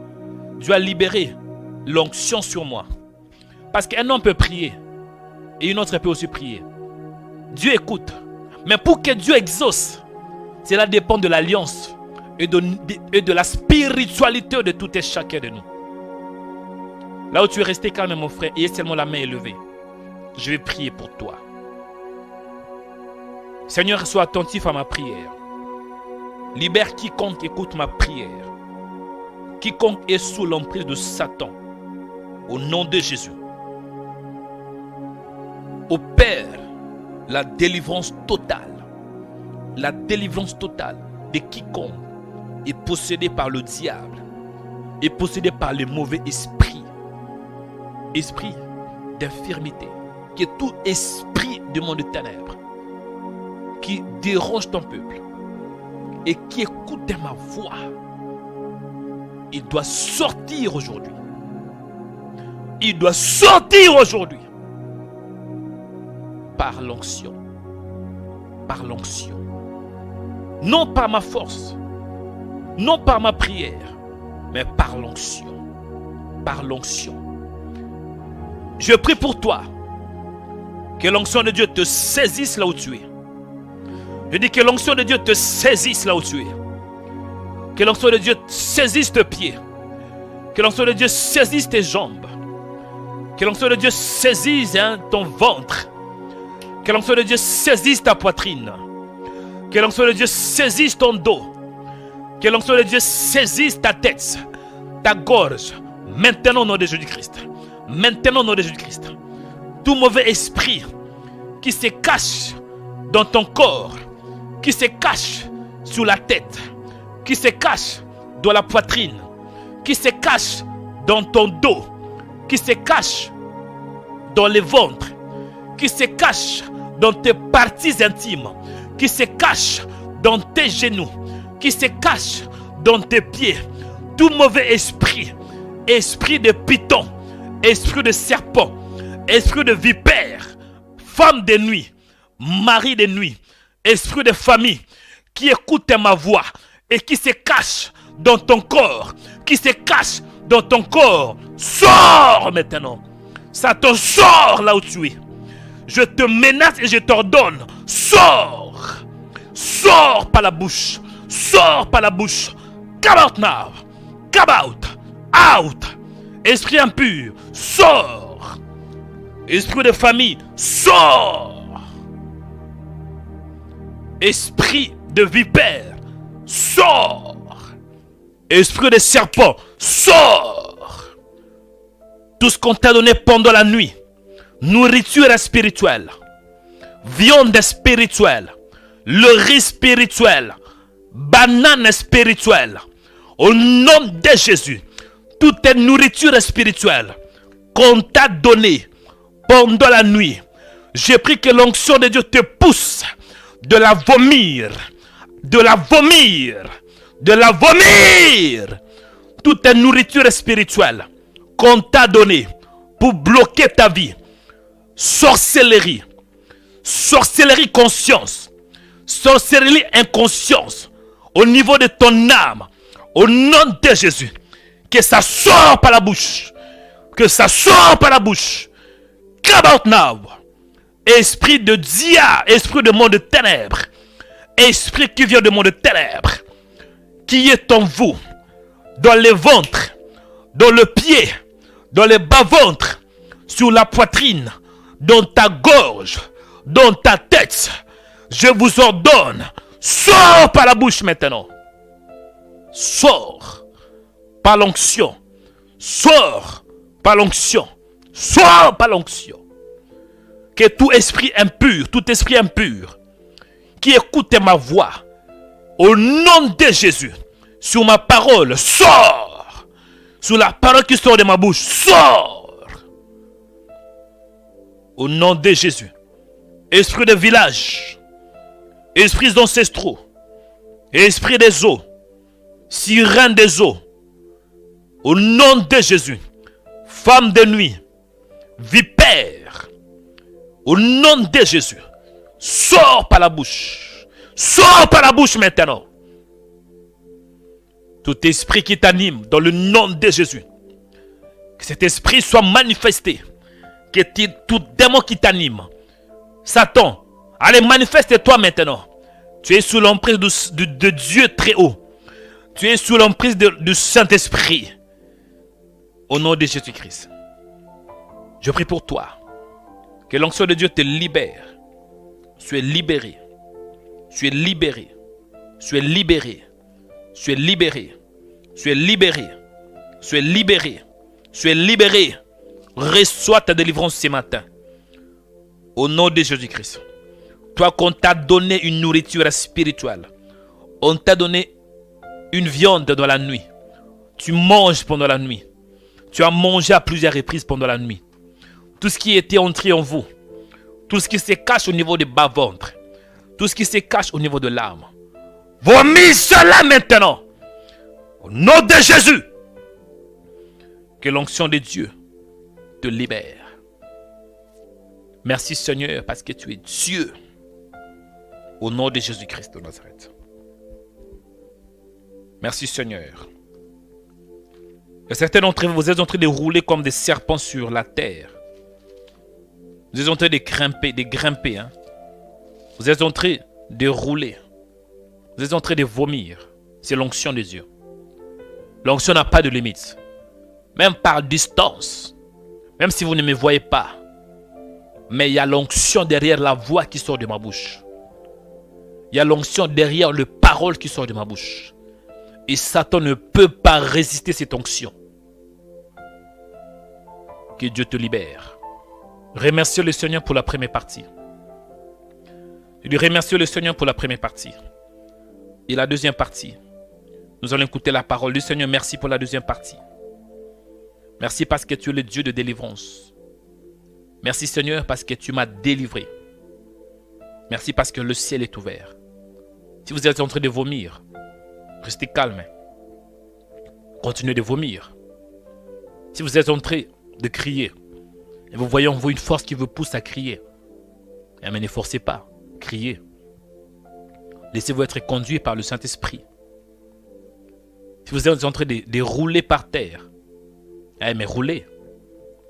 Dieu a libéré l'onction sur moi. Parce qu'un homme peut prier et une autre peut aussi prier. Dieu écoute. Mais pour que Dieu exauce, cela dépend de l'alliance et de la spiritualité de tout et chacun de nous. Là où tu es resté calme, mon frère, et seulement la main élevée, je vais prier pour toi. Seigneur, sois attentif à ma prière. Libère quiconque écoute ma prière. Quiconque est sous l'emprise de Satan. Au nom de Jésus. Opère la délivrance totale. La délivrance totale de quiconque est possédé par le diable. Est possédé par le mauvais esprit. Esprit d'infirmité. Qui est tout esprit du monde de ténèbres. Qui dérange ton peuple. Et qui écoute ma voix. Il doit sortir aujourd'hui. Il doit sortir aujourd'hui. Par l'onction. Par l'onction. Non par ma force. Non par ma prière. Mais par l'onction. Par l'onction. Je prie pour toi. Que l'onction de Dieu te saisisse là où tu es. Je dis que l'onction de Dieu te saisisse là où tu es. Que l'onction de Dieu saisisse tes pieds. Que l'onction de Dieu saisisse tes jambes. Que l'onction de Dieu saisisse ton ventre. Que l'onction de Dieu saisisse ta poitrine. Que l'onction de Dieu saisisse ton dos. Que l'onction de Dieu saisisse ta tête, ta gorge. Maintenant au nom de Jésus-Christ. Maintenant au nom de Jésus-Christ. Tout mauvais esprit qui se cache dans ton corps, qui se cache sous la tête, qui se cache dans la poitrine, qui se cache dans ton dos, qui se cache dans le ventre, qui se cache dans tes parties intimes, qui se cache dans tes genoux, qui se cache dans tes pieds. Tout mauvais esprit, esprit de python, esprit de serpent, esprit de vipère, femme de nuit, mari de nuit, esprit de famille qui écoute ma voix et qui se cache dans ton corps, qui se cache dans ton corps, sors maintenant. Satan, sors là où tu es. Je te menace et je t'ordonne, sors. Sors par la bouche. Sors par la bouche. Come out now. Come out. Out. Esprit impur, sors. Esprit de famille, sors. Esprit de vipère, sors. Esprit de serpent, sors. Tout ce qu'on t'a donné pendant la nuit, nourriture spirituelle, viande spirituelle, le riz spirituel, banane spirituelle, au nom de Jésus, toute nourriture spirituelle qu'on t'a donnée pendant la nuit, j'ai pris que l'onction de Dieu te pousse de la vomir, de la vomir, de la vomir. Toute nourriture spirituelle qu'on t'a donnée pour bloquer ta vie, sorcellerie, sorcellerie conscience, sorcellerie inconscience, au niveau de ton âme, au nom de Jésus, que ça sort par la bouche, que ça sort par la bouche. Come out now. Esprit de dia, esprit de monde de ténèbres, esprit qui vient de monde de ténèbres, qui est en vous, dans le ventre, dans le pied, dans le bas-ventre, sur la poitrine, dans ta gorge, dans ta tête. Je vous ordonne, sors par la bouche maintenant. Sors par l'onction. Sors par l'onction. Sors par l'onction. Que tout esprit impur, qui écoute ma voix, au nom de Jésus, sur ma parole, sors. Sur la parole qui sort de ma bouche, sors. Au nom de Jésus. Esprit de village, esprit ancestraux, esprit des eaux, sirène des eaux, au nom de Jésus, femme de nuit, vipère, au nom de Jésus, sors par la bouche, sors par la bouche maintenant. Tout esprit qui t'anime dans le nom de Jésus, que cet esprit soit manifesté, que tout démon qui t'anime, Satan, allez, manifeste-toi maintenant. Tu es sous l'emprise de Dieu très haut. Tu es sous l'emprise du Saint-Esprit. Au nom de Jésus-Christ. Je prie pour toi. Que l'onction de Dieu te libère. Tu es libéré. Tu es libéré. Tu es libéré. Tu es libéré. Tu es libéré. Tu es libéré. Tu es libéré. Reçois ta délivrance ce matin. Au nom de Jésus-Christ. Toi qu'on t'a donné une nourriture spirituelle. On t'a donné une viande dans la nuit. Tu manges pendant la nuit. Tu as mangé à plusieurs reprises pendant la nuit. Tout ce qui était entré en vous. Tout ce qui se cache au niveau du bas-ventre. Tout ce qui se cache au niveau de l'âme. Vomis cela maintenant. Au nom de Jésus. Que l'onction de Dieu te libère. Merci Seigneur parce que tu es Dieu. Au nom de Jésus-Christ de Nazareth. Merci Seigneur. Et certains d'entre vous, vous êtes en train de rouler comme des serpents sur la terre. Vous êtes en train de grimper. Hein? Vous êtes en train de rouler. Vous êtes en train de vomir. C'est l'onction de Dieu. L'onction n'a pas de limite. Même par distance. Même si vous ne me voyez pas. Mais il y a l'onction derrière la voix qui sort de ma bouche. Il y a l'onction derrière les paroles qui sortent de ma bouche. Et Satan ne peut pas résister cette onction. Que Dieu te libère. Remercie le Seigneur pour la première partie. Je lui remercie le Seigneur pour la première partie. Et la deuxième partie, nous allons écouter la parole du Seigneur. Merci pour la deuxième partie. Merci parce que tu es le Dieu de délivrance. Merci Seigneur parce que tu m'as délivré. Merci parce que le ciel est ouvert. Si vous êtes en train de vomir, restez calme. Continuez de vomir. Si vous êtes en train de crier, et vous voyez en vous une force qui vous pousse à crier, mais ne forcez pas, criez. Laissez-vous être conduit par le Saint-Esprit. Si vous êtes en train de rouler par terre, mais roulez,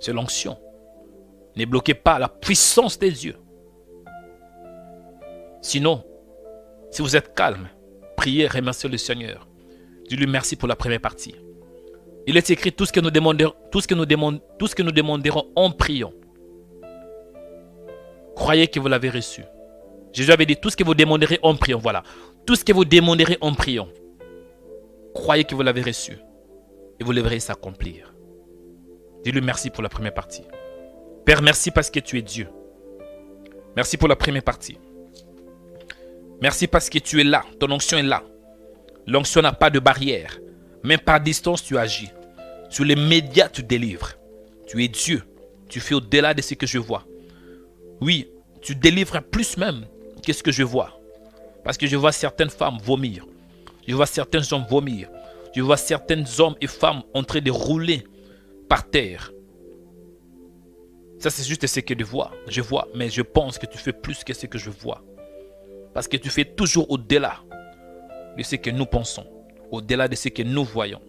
c'est l'onction. Ne bloquez pas la puissance des dieux. Sinon, si vous êtes calme, priez, remerciez le Seigneur. Dis-lui merci pour la première partie. Il est écrit tout ce que nous demanderons en priant. Croyez que vous l'avez reçu. Jésus avait dit tout ce que vous demanderez en priant. Voilà. Tout ce que vous demanderez en priant. Croyez que vous l'avez reçu. Et vous le verrez s'accomplir. Dis-lui merci pour la première partie. Père, merci parce que tu es Dieu. Merci pour la première partie. Merci parce que tu es là. Ton onction est là. L'onction n'a pas de barrière. Même par distance, tu agis. Sur les médias, tu délivres. Tu es Dieu. Tu fais au-delà de ce que je vois. Oui, tu délivres plus même que ce que je vois. Parce que je vois certaines femmes vomir. Je vois certains hommes vomir. Je vois certains hommes et femmes en train de rouler par terre. Ça, c'est juste ce que je vois. Mais je pense que tu fais plus que ce que je vois. Parce que tu fais toujours au-delà de ce que nous pensons. Au-delà de ce que nous voyons.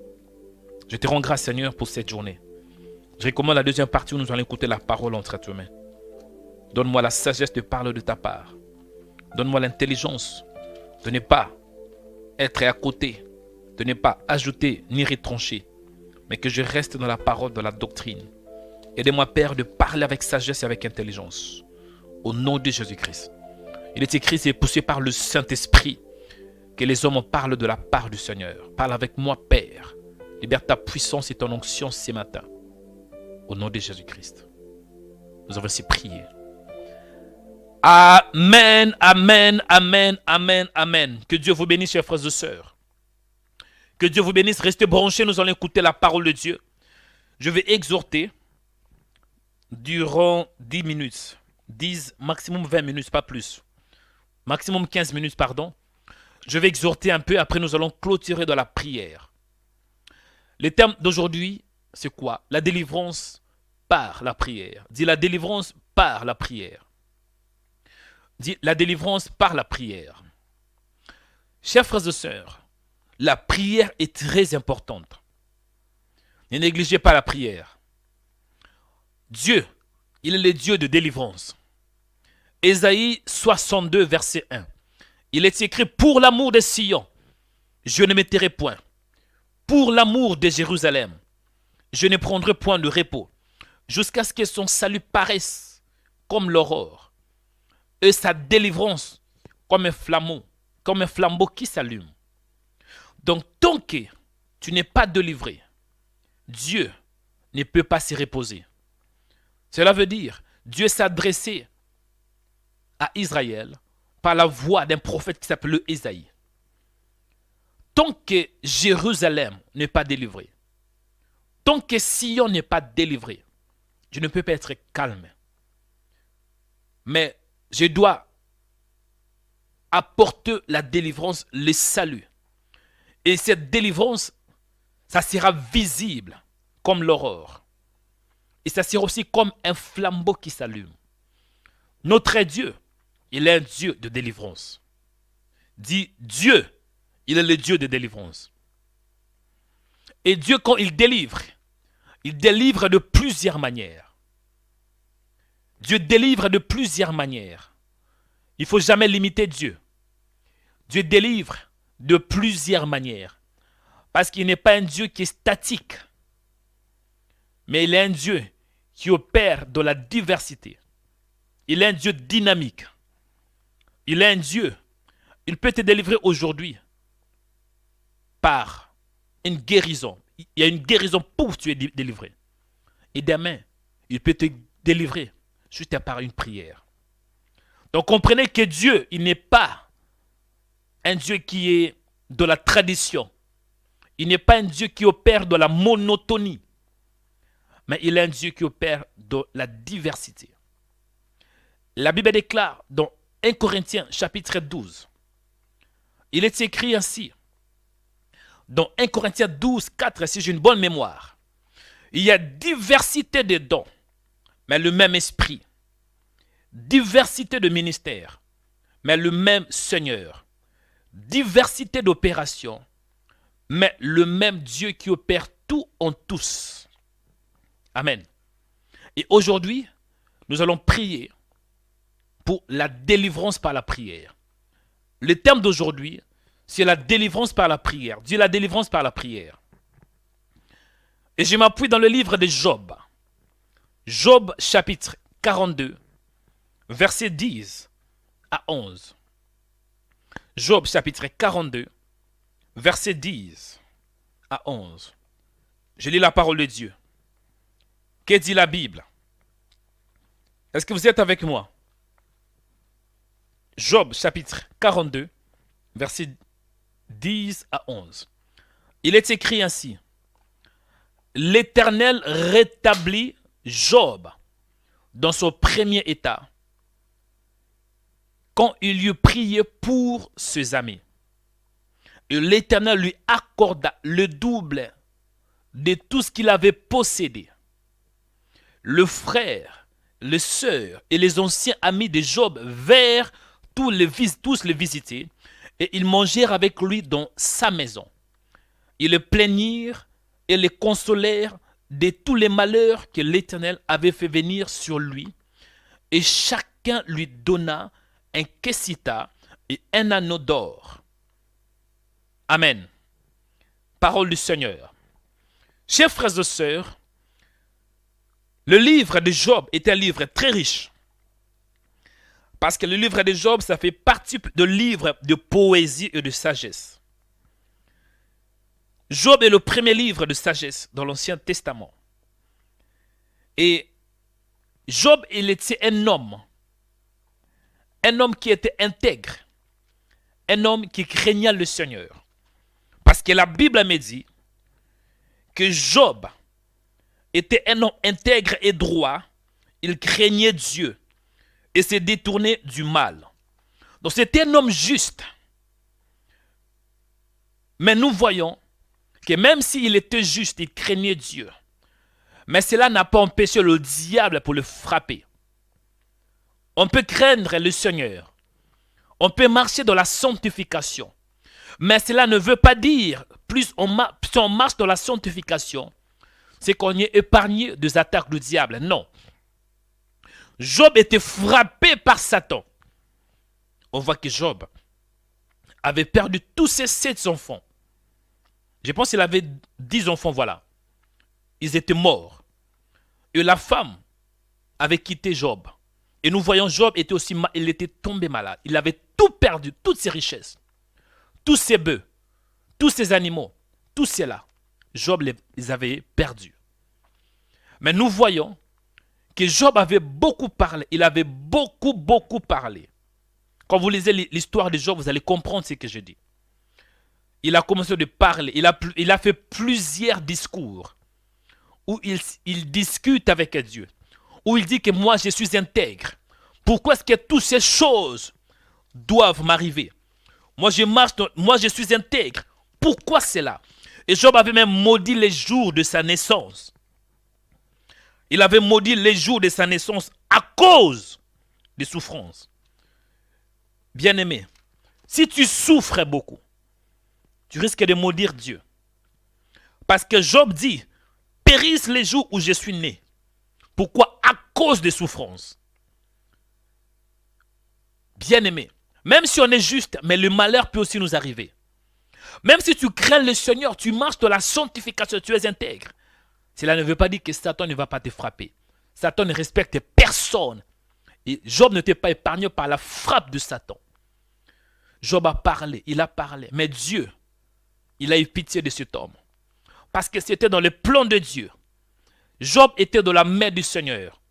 Je te rends grâce, Seigneur, pour cette journée. Je recommande la deuxième partie où nous allons écouter la parole entre tes mains. Donne-moi la sagesse de parler de ta part. Donne-moi l'intelligence de ne pas être à côté, de ne pas ajouter ni retrancher, mais que je reste dans la parole, dans la doctrine. Aidez-moi, Père, de parler avec sagesse et avec intelligence. Au nom de Jésus-Christ. Il est écrit, c'est poussé par le Saint-Esprit que les hommes parlent de la part du Seigneur. Parle avec moi, Père. Libère ta puissance et ton onction ce matin. Au nom de Jésus-Christ. Nous avons ainsi prié. Amen, amen, amen, amen, amen. Que Dieu vous bénisse, chers frères et sœurs. Que Dieu vous bénisse. Restez branchés, nous allons écouter la parole de Dieu. Je vais exhorter durant 10 minutes. 10, maximum 20 minutes, pas plus. Maximum 15 minutes, pardon. Je vais exhorter un peu, après nous allons clôturer dans la prière. Le terme d'aujourd'hui, c'est quoi? La délivrance par la prière. Dis la délivrance par la prière. Dis la délivrance par la prière. Chers frères et sœurs, la prière est très importante. Ne négligez pas la prière. Dieu, il est le Dieu de délivrance. Ésaïe 62, verset 1. Il est écrit, pour l'amour de Sion, je ne me tairai point. Pour l'amour de Jérusalem, je ne prendrai point de repos, jusqu'à ce que son salut paraisse comme l'aurore, et sa délivrance comme un flambeau qui s'allume. Donc, tant que tu n'es pas délivré, Dieu ne peut pas s'y reposer. Cela veut dire, Dieu s'adressait à Israël par la voix d'un prophète qui s'appelle Ésaïe. Tant que Jérusalem n'est pas délivré, tant que Sion n'est pas délivré, je ne peux pas être calme. Mais je dois apporter la délivrance, le salut. Et cette délivrance, ça sera visible comme l'aurore. Et ça sera aussi comme un flambeau qui s'allume. Notre Dieu, il est un Dieu de délivrance. Dis Dieu, il est le Dieu de délivrance. Et Dieu, quand il délivre de plusieurs manières. Dieu délivre de plusieurs manières. Il ne faut jamais limiter Dieu. Dieu délivre de plusieurs manières. Parce qu'il n'est pas un Dieu qui est statique. Mais il est un Dieu qui opère dans la diversité. Il est un Dieu dynamique. Il est un Dieu. Il peut te délivrer aujourd'hui par une guérison. Il y a une guérison pour que tu es délivré. Et demain, il peut te délivrer juste par une prière. Donc comprenez que Dieu, il n'est pas un Dieu qui est de la tradition. Il n'est pas un Dieu qui opère dans la monotonie. Mais il est un Dieu qui opère dans la diversité. La Bible déclare dans 1 Corinthiens chapitre 12. Il est écrit ainsi. Dans 1 Corinthiens 12, 4, si j'ai une bonne mémoire. Il y a diversité de dons, mais le même esprit. Diversité de ministères, mais le même Seigneur. Diversité d'opérations, mais le même Dieu qui opère tout en tous. Amen. Et aujourd'hui, nous allons prier pour la délivrance par la prière. Le terme d'aujourd'hui, c'est la délivrance par la prière. Dis la délivrance par la prière. Et je m'appuie dans le livre de Job. Job chapitre 42, versets 10 à 11. Job chapitre 42, versets 10 à 11. Je lis la parole de Dieu. Que dit la Bible? Est-ce que vous êtes avec moi? Job chapitre 42, versets 10 à 11. Il est écrit ainsi. L'Éternel rétablit Job dans son premier état quand il eut prié pour ses amis. Et l'Éternel lui accorda le double de tout ce qu'il avait possédé. Le frère, les sœurs et les anciens amis de Job vinrent tous les visiter et ils mangèrent avec lui dans sa maison. Ils le plaignirent et le consolèrent de tous les malheurs que l'Éternel avait fait venir sur lui. Et chacun lui donna un kessita et un anneau d'or. Amen. Parole du Seigneur. Chers frères et sœurs, le livre de Job est un livre très riche. Parce que le livre de Job, ça fait partie de livres de poésie et de sagesse. Job est le premier livre de sagesse dans l'Ancien Testament. Et Job, il était un homme un homme qui était intègre, un homme qui craignait le Seigneur. Parce que la Bible me dit que Job était un homme intègre et droit, il craignait Dieu et se détournait du mal. Donc c'était un homme juste. Mais nous voyons que même s'il était juste, il craignait Dieu. Mais cela n'a pas empêché le diable pour le frapper. On peut craindre le Seigneur. On peut marcher dans la sanctification. Mais cela ne veut pas dire, plus on marche dans la sanctification, c'est qu'on est épargné des attaques du diable. Non. Job était frappé par Satan. On voit que Job avait perdu tous ses 7 enfants. Je pense qu'il avait 10 enfants, voilà. Ils étaient morts. Et la femme avait quitté Job. Et nous voyons Job était aussi il était tombé malade. Il avait tout perdu, toutes ses richesses, tous ses bœufs, tous ses animaux, tout cela. Job les avait perdus. Mais nous voyons que Job avait beaucoup parlé. Il avait beaucoup parlé. Quand vous lisez l'histoire de Job, vous allez comprendre ce que je dis. Il a commencé de parler. Il a fait plusieurs discours où il discute avec Dieu. Où il dit que moi, je suis intègre. Pourquoi est-ce que toutes ces choses doivent m'arriver? Moi, je suis intègre. Pourquoi cela? Et Job avait même maudit les jours de sa naissance. Il avait maudit les jours de sa naissance à cause des souffrances. Bien-aimé, si tu souffres beaucoup, tu risques de maudire Dieu. Parce que Job dit, périssent les jours où je suis né. Pourquoi? À cause des souffrances. Bien-aimé, même si on est juste, mais le malheur peut aussi nous arriver. Même si tu crains le Seigneur, tu marches dans la sanctification, tu es intègre. Cela ne veut pas dire que Satan ne va pas te frapper. Satan ne respecte personne. Et Job n'était pas épargné par la frappe de Satan. Job a parlé, il a parlé. Mais Dieu, il a eu pitié de cet homme. Parce que c'était dans le plan de Dieu. Job était dans la main du Seigneur.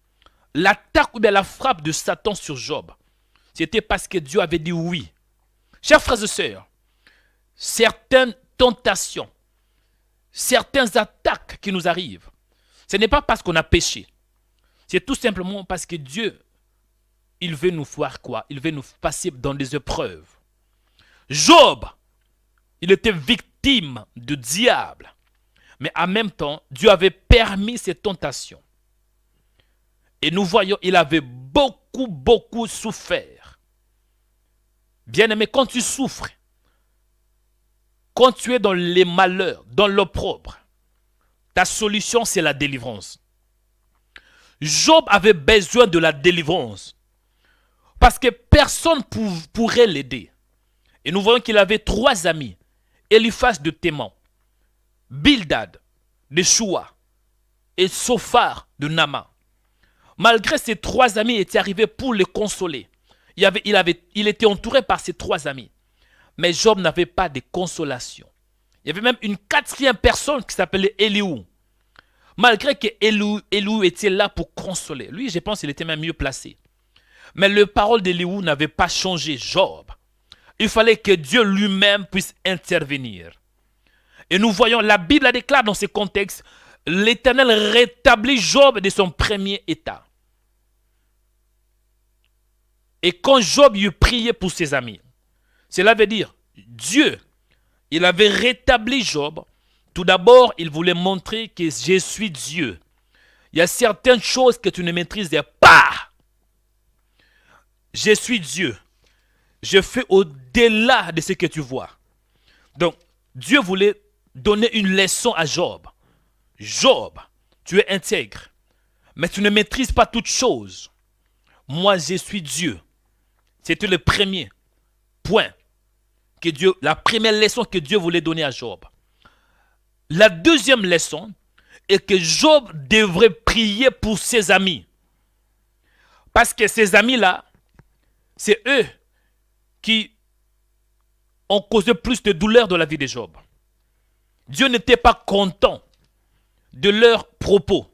L'attaque ou bien la frappe de Satan sur Job, c'était parce que Dieu avait dit oui. Chers frères et sœurs, certaines tentations, certaines attaques qui nous arrivent, ce n'est pas parce qu'on a péché. C'est tout simplement parce que Dieu, il veut nous voir quoi? Il veut nous passer dans des épreuves. Job, il était victime du diable. Mais en même temps, Dieu avait permis ces tentations. Et nous voyons, il avait beaucoup souffert. Bien-aimé, quand tu souffres, quand tu es dans les malheurs, dans l'opprobre, ta solution, c'est la délivrance. Job avait besoin de la délivrance. Parce que personne ne pourrait l'aider. Et nous voyons qu'il avait 3 amis. Eliphaz de Théman, Bildad de Shua et Sophar de Nama. Malgré ces 3 amis étaient arrivés pour le consoler. Il était entouré par ces 3 amis. Mais Job n'avait pas de consolation. Il y avait même une 4e personne qui s'appelait Elihu. Malgré que Elihu était là pour consoler. Lui, je pense qu'il était même mieux placé. Mais les paroles d'Elihu n'avaient pas changé Job. Il fallait que Dieu lui-même puisse intervenir. Et nous voyons, la Bible déclare dans ce contexte, l'Éternel rétablit Job de son premier état. Et quand Job eut prié pour ses amis, cela veut dire, Dieu, il avait rétabli Job. Tout d'abord, il voulait montrer que je suis Dieu. Il y a certaines choses que tu ne maîtrises pas. Je suis Dieu. Je fais au-delà de ce que tu vois. Donc, Dieu voulait donner une leçon à Job. Job, tu es intègre, mais tu ne maîtrises pas toutes choses. Moi, je suis Dieu. C'était le premier point que Dieu, la première leçon que Dieu voulait donner à Job. La deuxième leçon est que Job devrait prier pour ses amis. Parce que ces amis-là, c'est eux qui ont causé plus de douleur dans la vie de Job. Dieu n'était pas content de leurs propos.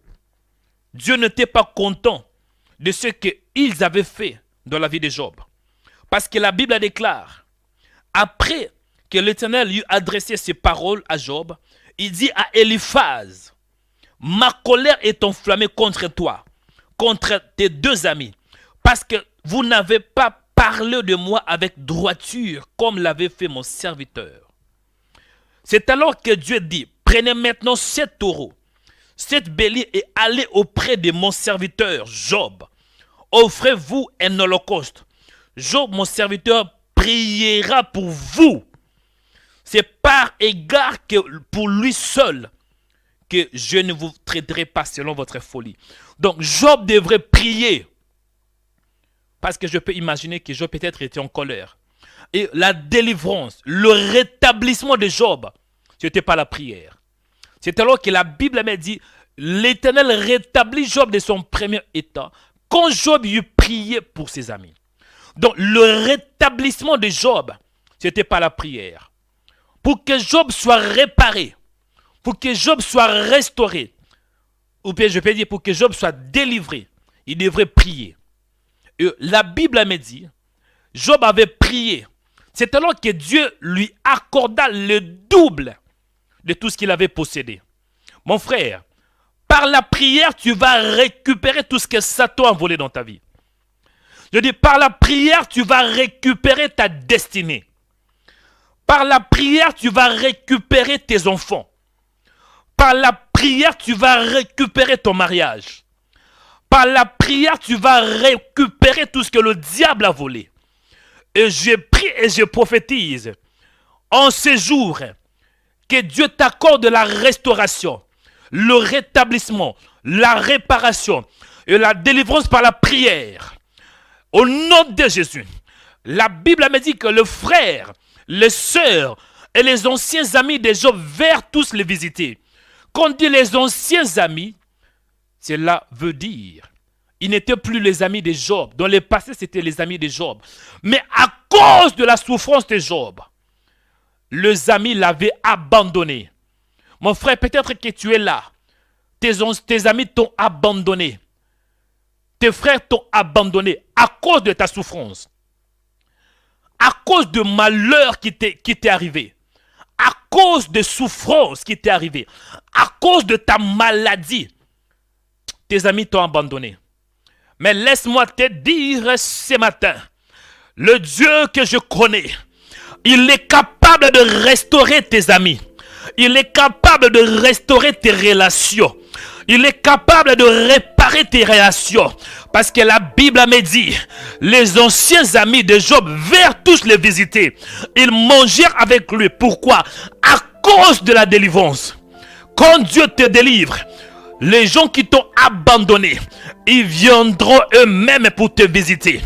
Dieu n'était pas content de ce qu'ils avaient fait dans la vie de Job. Parce que la Bible déclare, après que l'Éternel lui a adressé ces paroles à Job, il dit à Eliphaz, ma colère est enflammée contre toi, contre tes deux amis, parce que vous n'avez pas parlé de moi avec droiture, comme l'avait fait mon serviteur. C'est alors que Dieu dit, prenez maintenant 7 taureaux, 7 béliers et allez auprès de mon serviteur Job. Offrez-vous un holocauste. Job, mon serviteur, priera pour vous. C'est par égard que pour lui seul que je ne vous traiterai pas selon votre folie. Donc Job devrait prier. Parce que je peux imaginer que Job peut-être était en colère. Et la délivrance, le rétablissement de Job, ce n'était pas la prière. C'est alors que la Bible m'a dit, l'Éternel rétablit Job de son premier état quand Job eut prié pour ses amis. Donc le rétablissement de Job, ce n'était pas la prière. Pour que Job soit réparé, pour que Job soit restauré, ou bien je peux dire pour que Job soit délivré, il devrait prier. Et la Bible me dit, Job avait prié. C'est alors que Dieu lui accorda le double de tout ce qu'il avait possédé. Mon frère, par la prière, tu vas récupérer tout ce que Satan a volé dans ta vie. Je dis, par la prière, tu vas récupérer ta destinée. Par la prière, tu vas récupérer tes enfants. Par la prière, tu vas récupérer ton mariage. Par la prière, tu vas récupérer tout ce que le diable a volé. Et je prie et je prophétise en ces jours que Dieu t'accorde la restauration, le rétablissement, la réparation et la délivrance par la prière. Au nom de Jésus, la Bible me dit que le frère, les sœurs et les anciens amis de Job vinrent tous les visiter. Quand on dit les anciens amis, cela veut dire ils n'étaient plus les amis de Job. Dans le passé, c'était les amis de Job. Mais à cause de la souffrance de Job, les amis l'avaient abandonné. Mon frère, peut-être que tu es là. Tes amis t'ont abandonné. Tes frères t'ont abandonné à cause de ta souffrance. À cause de malheur qui t'est arrivé. À cause de souffrance qui t'est arrivé. À cause de ta maladie. Tes amis t'ont abandonné. Mais laisse-moi te dire ce matin, le Dieu que je connais, il est capable de restaurer tes amis. Il est capable de restaurer tes relations. Il est capable de réparer tes relations. Parce que la Bible me dit, les anciens amis de Job vinrent tous les visiter. Ils mangèrent avec lui. Pourquoi? À cause de la délivrance. Quand Dieu te délivre, les gens qui t'ont abandonné, ils viendront eux-mêmes pour te visiter.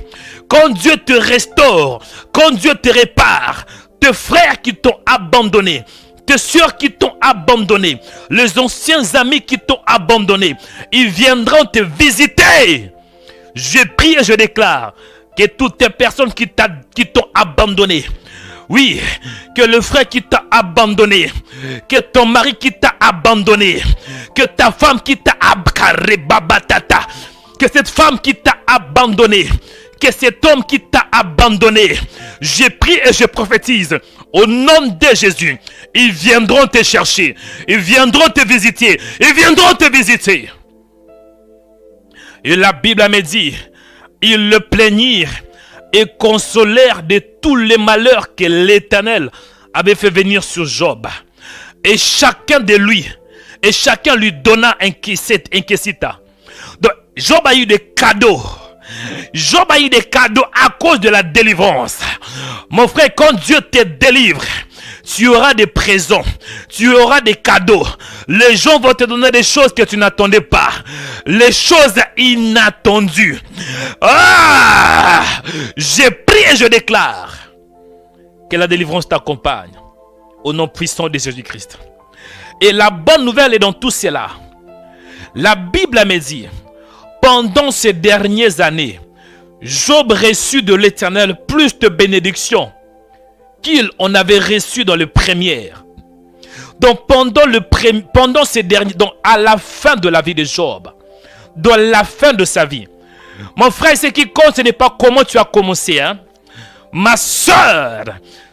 Quand Dieu te restaure, quand Dieu te répare, tes frères qui t'ont abandonné, tes soeurs qui t'ont abandonné, les anciens amis qui t'ont abandonné, ils viendront te visiter. Je prie et je déclare que toutes les personnes qui t'ont abandonné, oui, que le frère qui t'a abandonné, que ton mari qui t'a abandonné, que ta femme qui t'a abandonné, que cette femme qui t'a abandonné, que cet homme qui t'a abandonné, je prie et je prophétise au nom de Jésus, ils viendront te chercher, ils viendront te visiter, ils viendront te visiter. Et la Bible me dit, ils le plaignirent et consolèrent de tous les malheurs que l'Éternel avait fait venir sur Job. Et chacun lui donna un kessita. Donc Job a eu des cadeaux. Job a eu des cadeaux à cause de la délivrance. Mon frère, quand Dieu te délivre, tu auras des présents, tu auras des cadeaux. Les gens vont te donner des choses que tu n'attendais pas. Les choses inattendues. Ah! Je prie et je déclare que la délivrance t'accompagne au nom puissant de Jésus-Christ. Et la bonne nouvelle est dans tout cela. La Bible me dit, pendant ces dernières années, Job reçut de l'Éternel plus de bénédictions qu'il en avait reçu dans le premier. Donc pendant ces derniers, donc à la fin de la vie de Job, dans la fin de sa vie, mon frère, ce qui compte, ce n'est pas comment tu as commencé, hein? Ma sœur,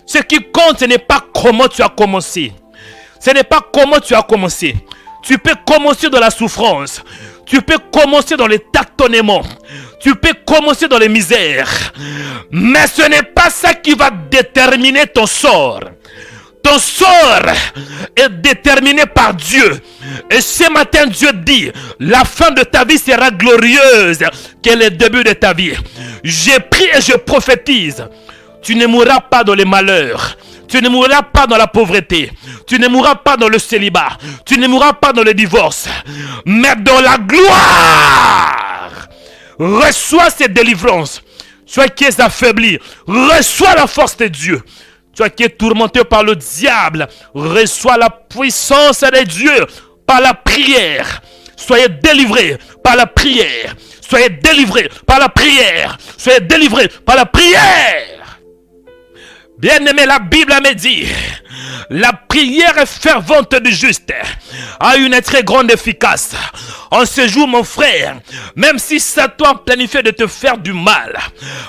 ce qui compte, ce n'est pas comment tu as commencé. Ce n'est pas comment tu as commencé. Tu peux commencer dans la souffrance. Tu peux commencer dans les tâtonnements. Tu peux commencer dans les misères. Mais ce n'est pas ça qui va déterminer ton sort. Ton sort est déterminé par Dieu. Et ce matin, Dieu dit, la fin de ta vie sera glorieuse que le début de ta vie. Je prie et je prophétise. Tu ne mourras pas dans les malheurs. Tu ne mourras pas dans la pauvreté. Tu ne mourras pas dans le célibat. Tu ne mourras pas dans le divorce. Mais dans la gloire. Reçois cette délivrance. Toi qui es affaibli, reçois la force de Dieu. Toi qui es tourmenté par le diable, reçois la puissance de Dieu par la prière. Soyez délivrés par la prière. Soyez délivrés par la prière. Soyez délivrés par la prière. Bien-aimé, la Bible me dit, la prière fervente du juste a une très grande efficace. En ce jour, mon frère, même si Satan planifiait de te faire du mal,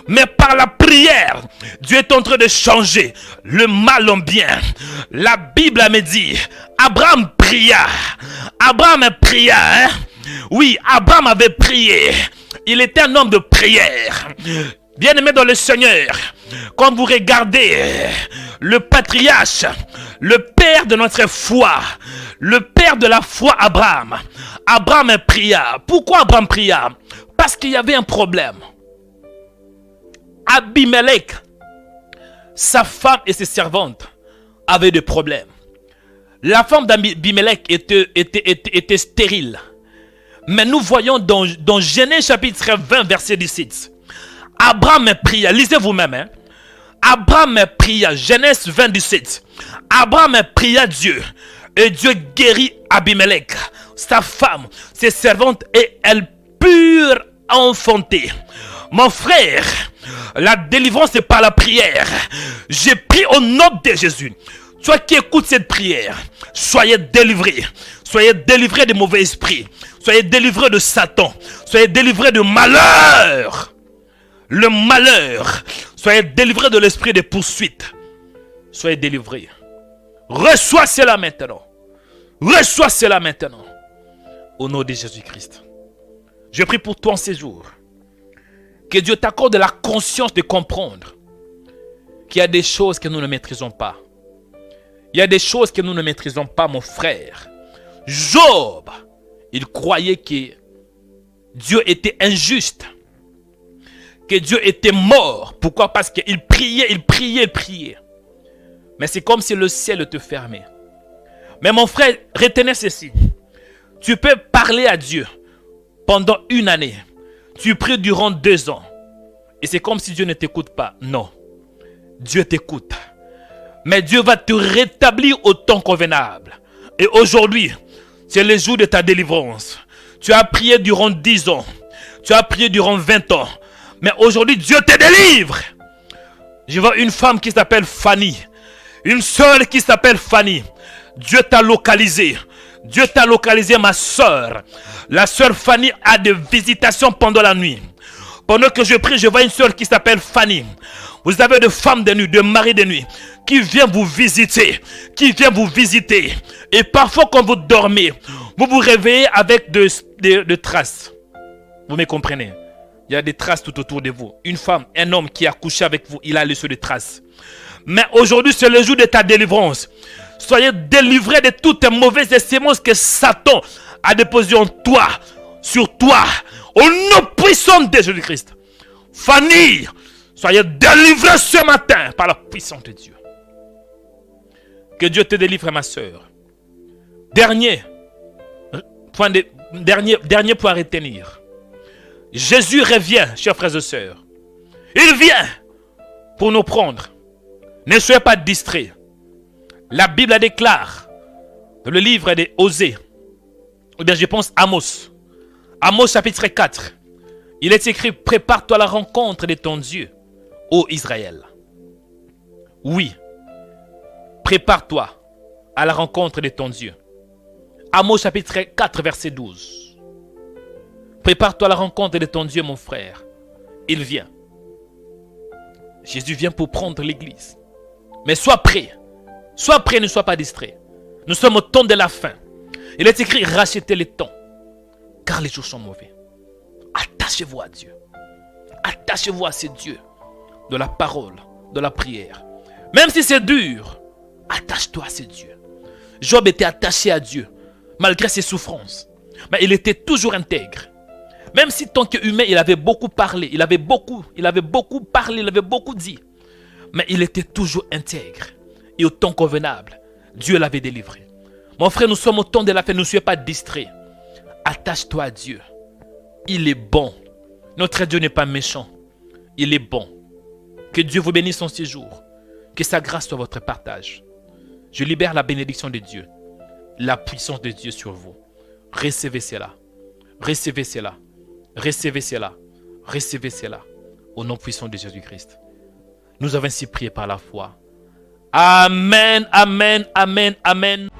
mais par la prière, Dieu est en train de changer le mal en bien. La Bible me dit, Abraham pria. Abraham pria, hein? Oui, Abraham avait prié. Il était un homme de prière. Bien-aimé dans le Seigneur, quand vous regardez le patriarche, le père de notre foi, le père de la foi Abraham, Abraham pria. Pourquoi Abraham pria? Parce qu'il y avait un problème. Abimelech, sa femme et ses servantes avaient des problèmes. La femme d'Abimelech était stérile. Mais nous voyons dans Genèse chapitre 20 verset 17, Abraham pria, lisez vous-même, hein? Abraham pria, Genèse 20, 17. Abraham pria Dieu, et Dieu guérit Abimelech, sa femme, ses servantes, et elles purent enfanter. Mon frère, la délivrance est par la prière. J'ai pris au nom de Jésus. Toi qui écoutes cette prière, soyez délivrés. Soyez délivrés des mauvais esprits. Soyez délivrés de Satan. Soyez délivrés de malheur. Le malheur. Soyez délivrés de l'esprit de poursuite. Soyez délivrés. Reçois cela maintenant. Reçois cela maintenant. Au nom de Jésus-Christ. Je prie pour toi en ces jours. Que Dieu t'accorde la conscience de comprendre qu'il y a des choses que nous ne maîtrisons pas. Il y a des choses que nous ne maîtrisons pas, mon frère. Job, il croyait que Dieu était injuste. Que Dieu était mort. Pourquoi? Parce qu'il priait, il priait, il priait. Mais c'est comme si le ciel te fermait. Mais mon frère, retenez ceci. Tu peux parler à Dieu pendant une année. Tu pries durant 2 ans. Et c'est comme si Dieu ne t'écoute pas. Non. Dieu t'écoute. Mais Dieu va te rétablir au temps convenable. Et aujourd'hui, c'est le jour de ta délivrance. Tu as prié durant 10 ans. Tu as prié durant 20 ans. Mais aujourd'hui, Dieu te délivre. Je vois une femme qui s'appelle Fanny. Une sœur qui s'appelle Fanny. Dieu t'a localisé. Dieu t'a localisé, ma sœur. La sœur Fanny a des visitations pendant la nuit. Pendant que je prie, je vois une sœur qui s'appelle Fanny. Vous avez des femmes de nuit, des maris de nuit qui viennent vous visiter. Qui viennent vous visiter. Et parfois, quand vous dormez, vous vous réveillez avec des traces. Vous me comprenez? Il y a des traces tout autour de vous. Une femme, un homme qui a couché avec vous, il a laissé des traces. Mais aujourd'hui, c'est le jour de ta délivrance. Soyez délivrés de toutes les mauvaises semences que Satan a déposées en toi, sur toi, au nom puissant de Jésus-Christ. Fanny, soyez délivrés ce matin par la puissance de Dieu. Que Dieu te délivre, ma soeur. Dernier point à retenir. Jésus revient, chers frères et sœurs. Il vient pour nous prendre. Ne soyez pas distraits. La Bible déclare dans le livre des Osée, ou bien je pense Amos. Amos chapitre 4. Il est écrit: prépare-toi à la rencontre de ton Dieu, ô Israël. Oui. Prépare-toi à la rencontre de ton Dieu. Amos chapitre 4 verset 12. Prépare-toi à la rencontre de ton Dieu, mon frère. Il vient. Jésus vient pour prendre l'église. Mais sois prêt. Sois prêt, ne sois pas distrait. Nous sommes au temps de la fin. Il est écrit, rachetez les temps. Car les jours sont mauvais. Attachez-vous à Dieu. Attachez-vous à ce Dieu. De la parole, de la prière. Même si c'est dur, attache-toi à ce Dieu. Job était attaché à Dieu, malgré ses souffrances. Mais il était toujours intègre. Même si tant qu'humain, il avait beaucoup parlé, il avait beaucoup parlé, il avait beaucoup dit. Mais il était toujours intègre. Et au temps convenable, Dieu l'avait délivré. Mon frère, nous sommes au temps de la fin, ne soyez pas distrait. Attache-toi à Dieu. Il est bon. Notre Dieu n'est pas méchant. Il est bon. Que Dieu vous bénisse en ces jours. Que sa grâce soit votre partage. Je libère la bénédiction de Dieu. La puissance de Dieu sur vous. Recevez cela. Recevez cela. Recevez cela. Recevez cela. Au nom puissant de Jésus-Christ. Nous avons ainsi prié par la foi. Amen, amen, amen, amen.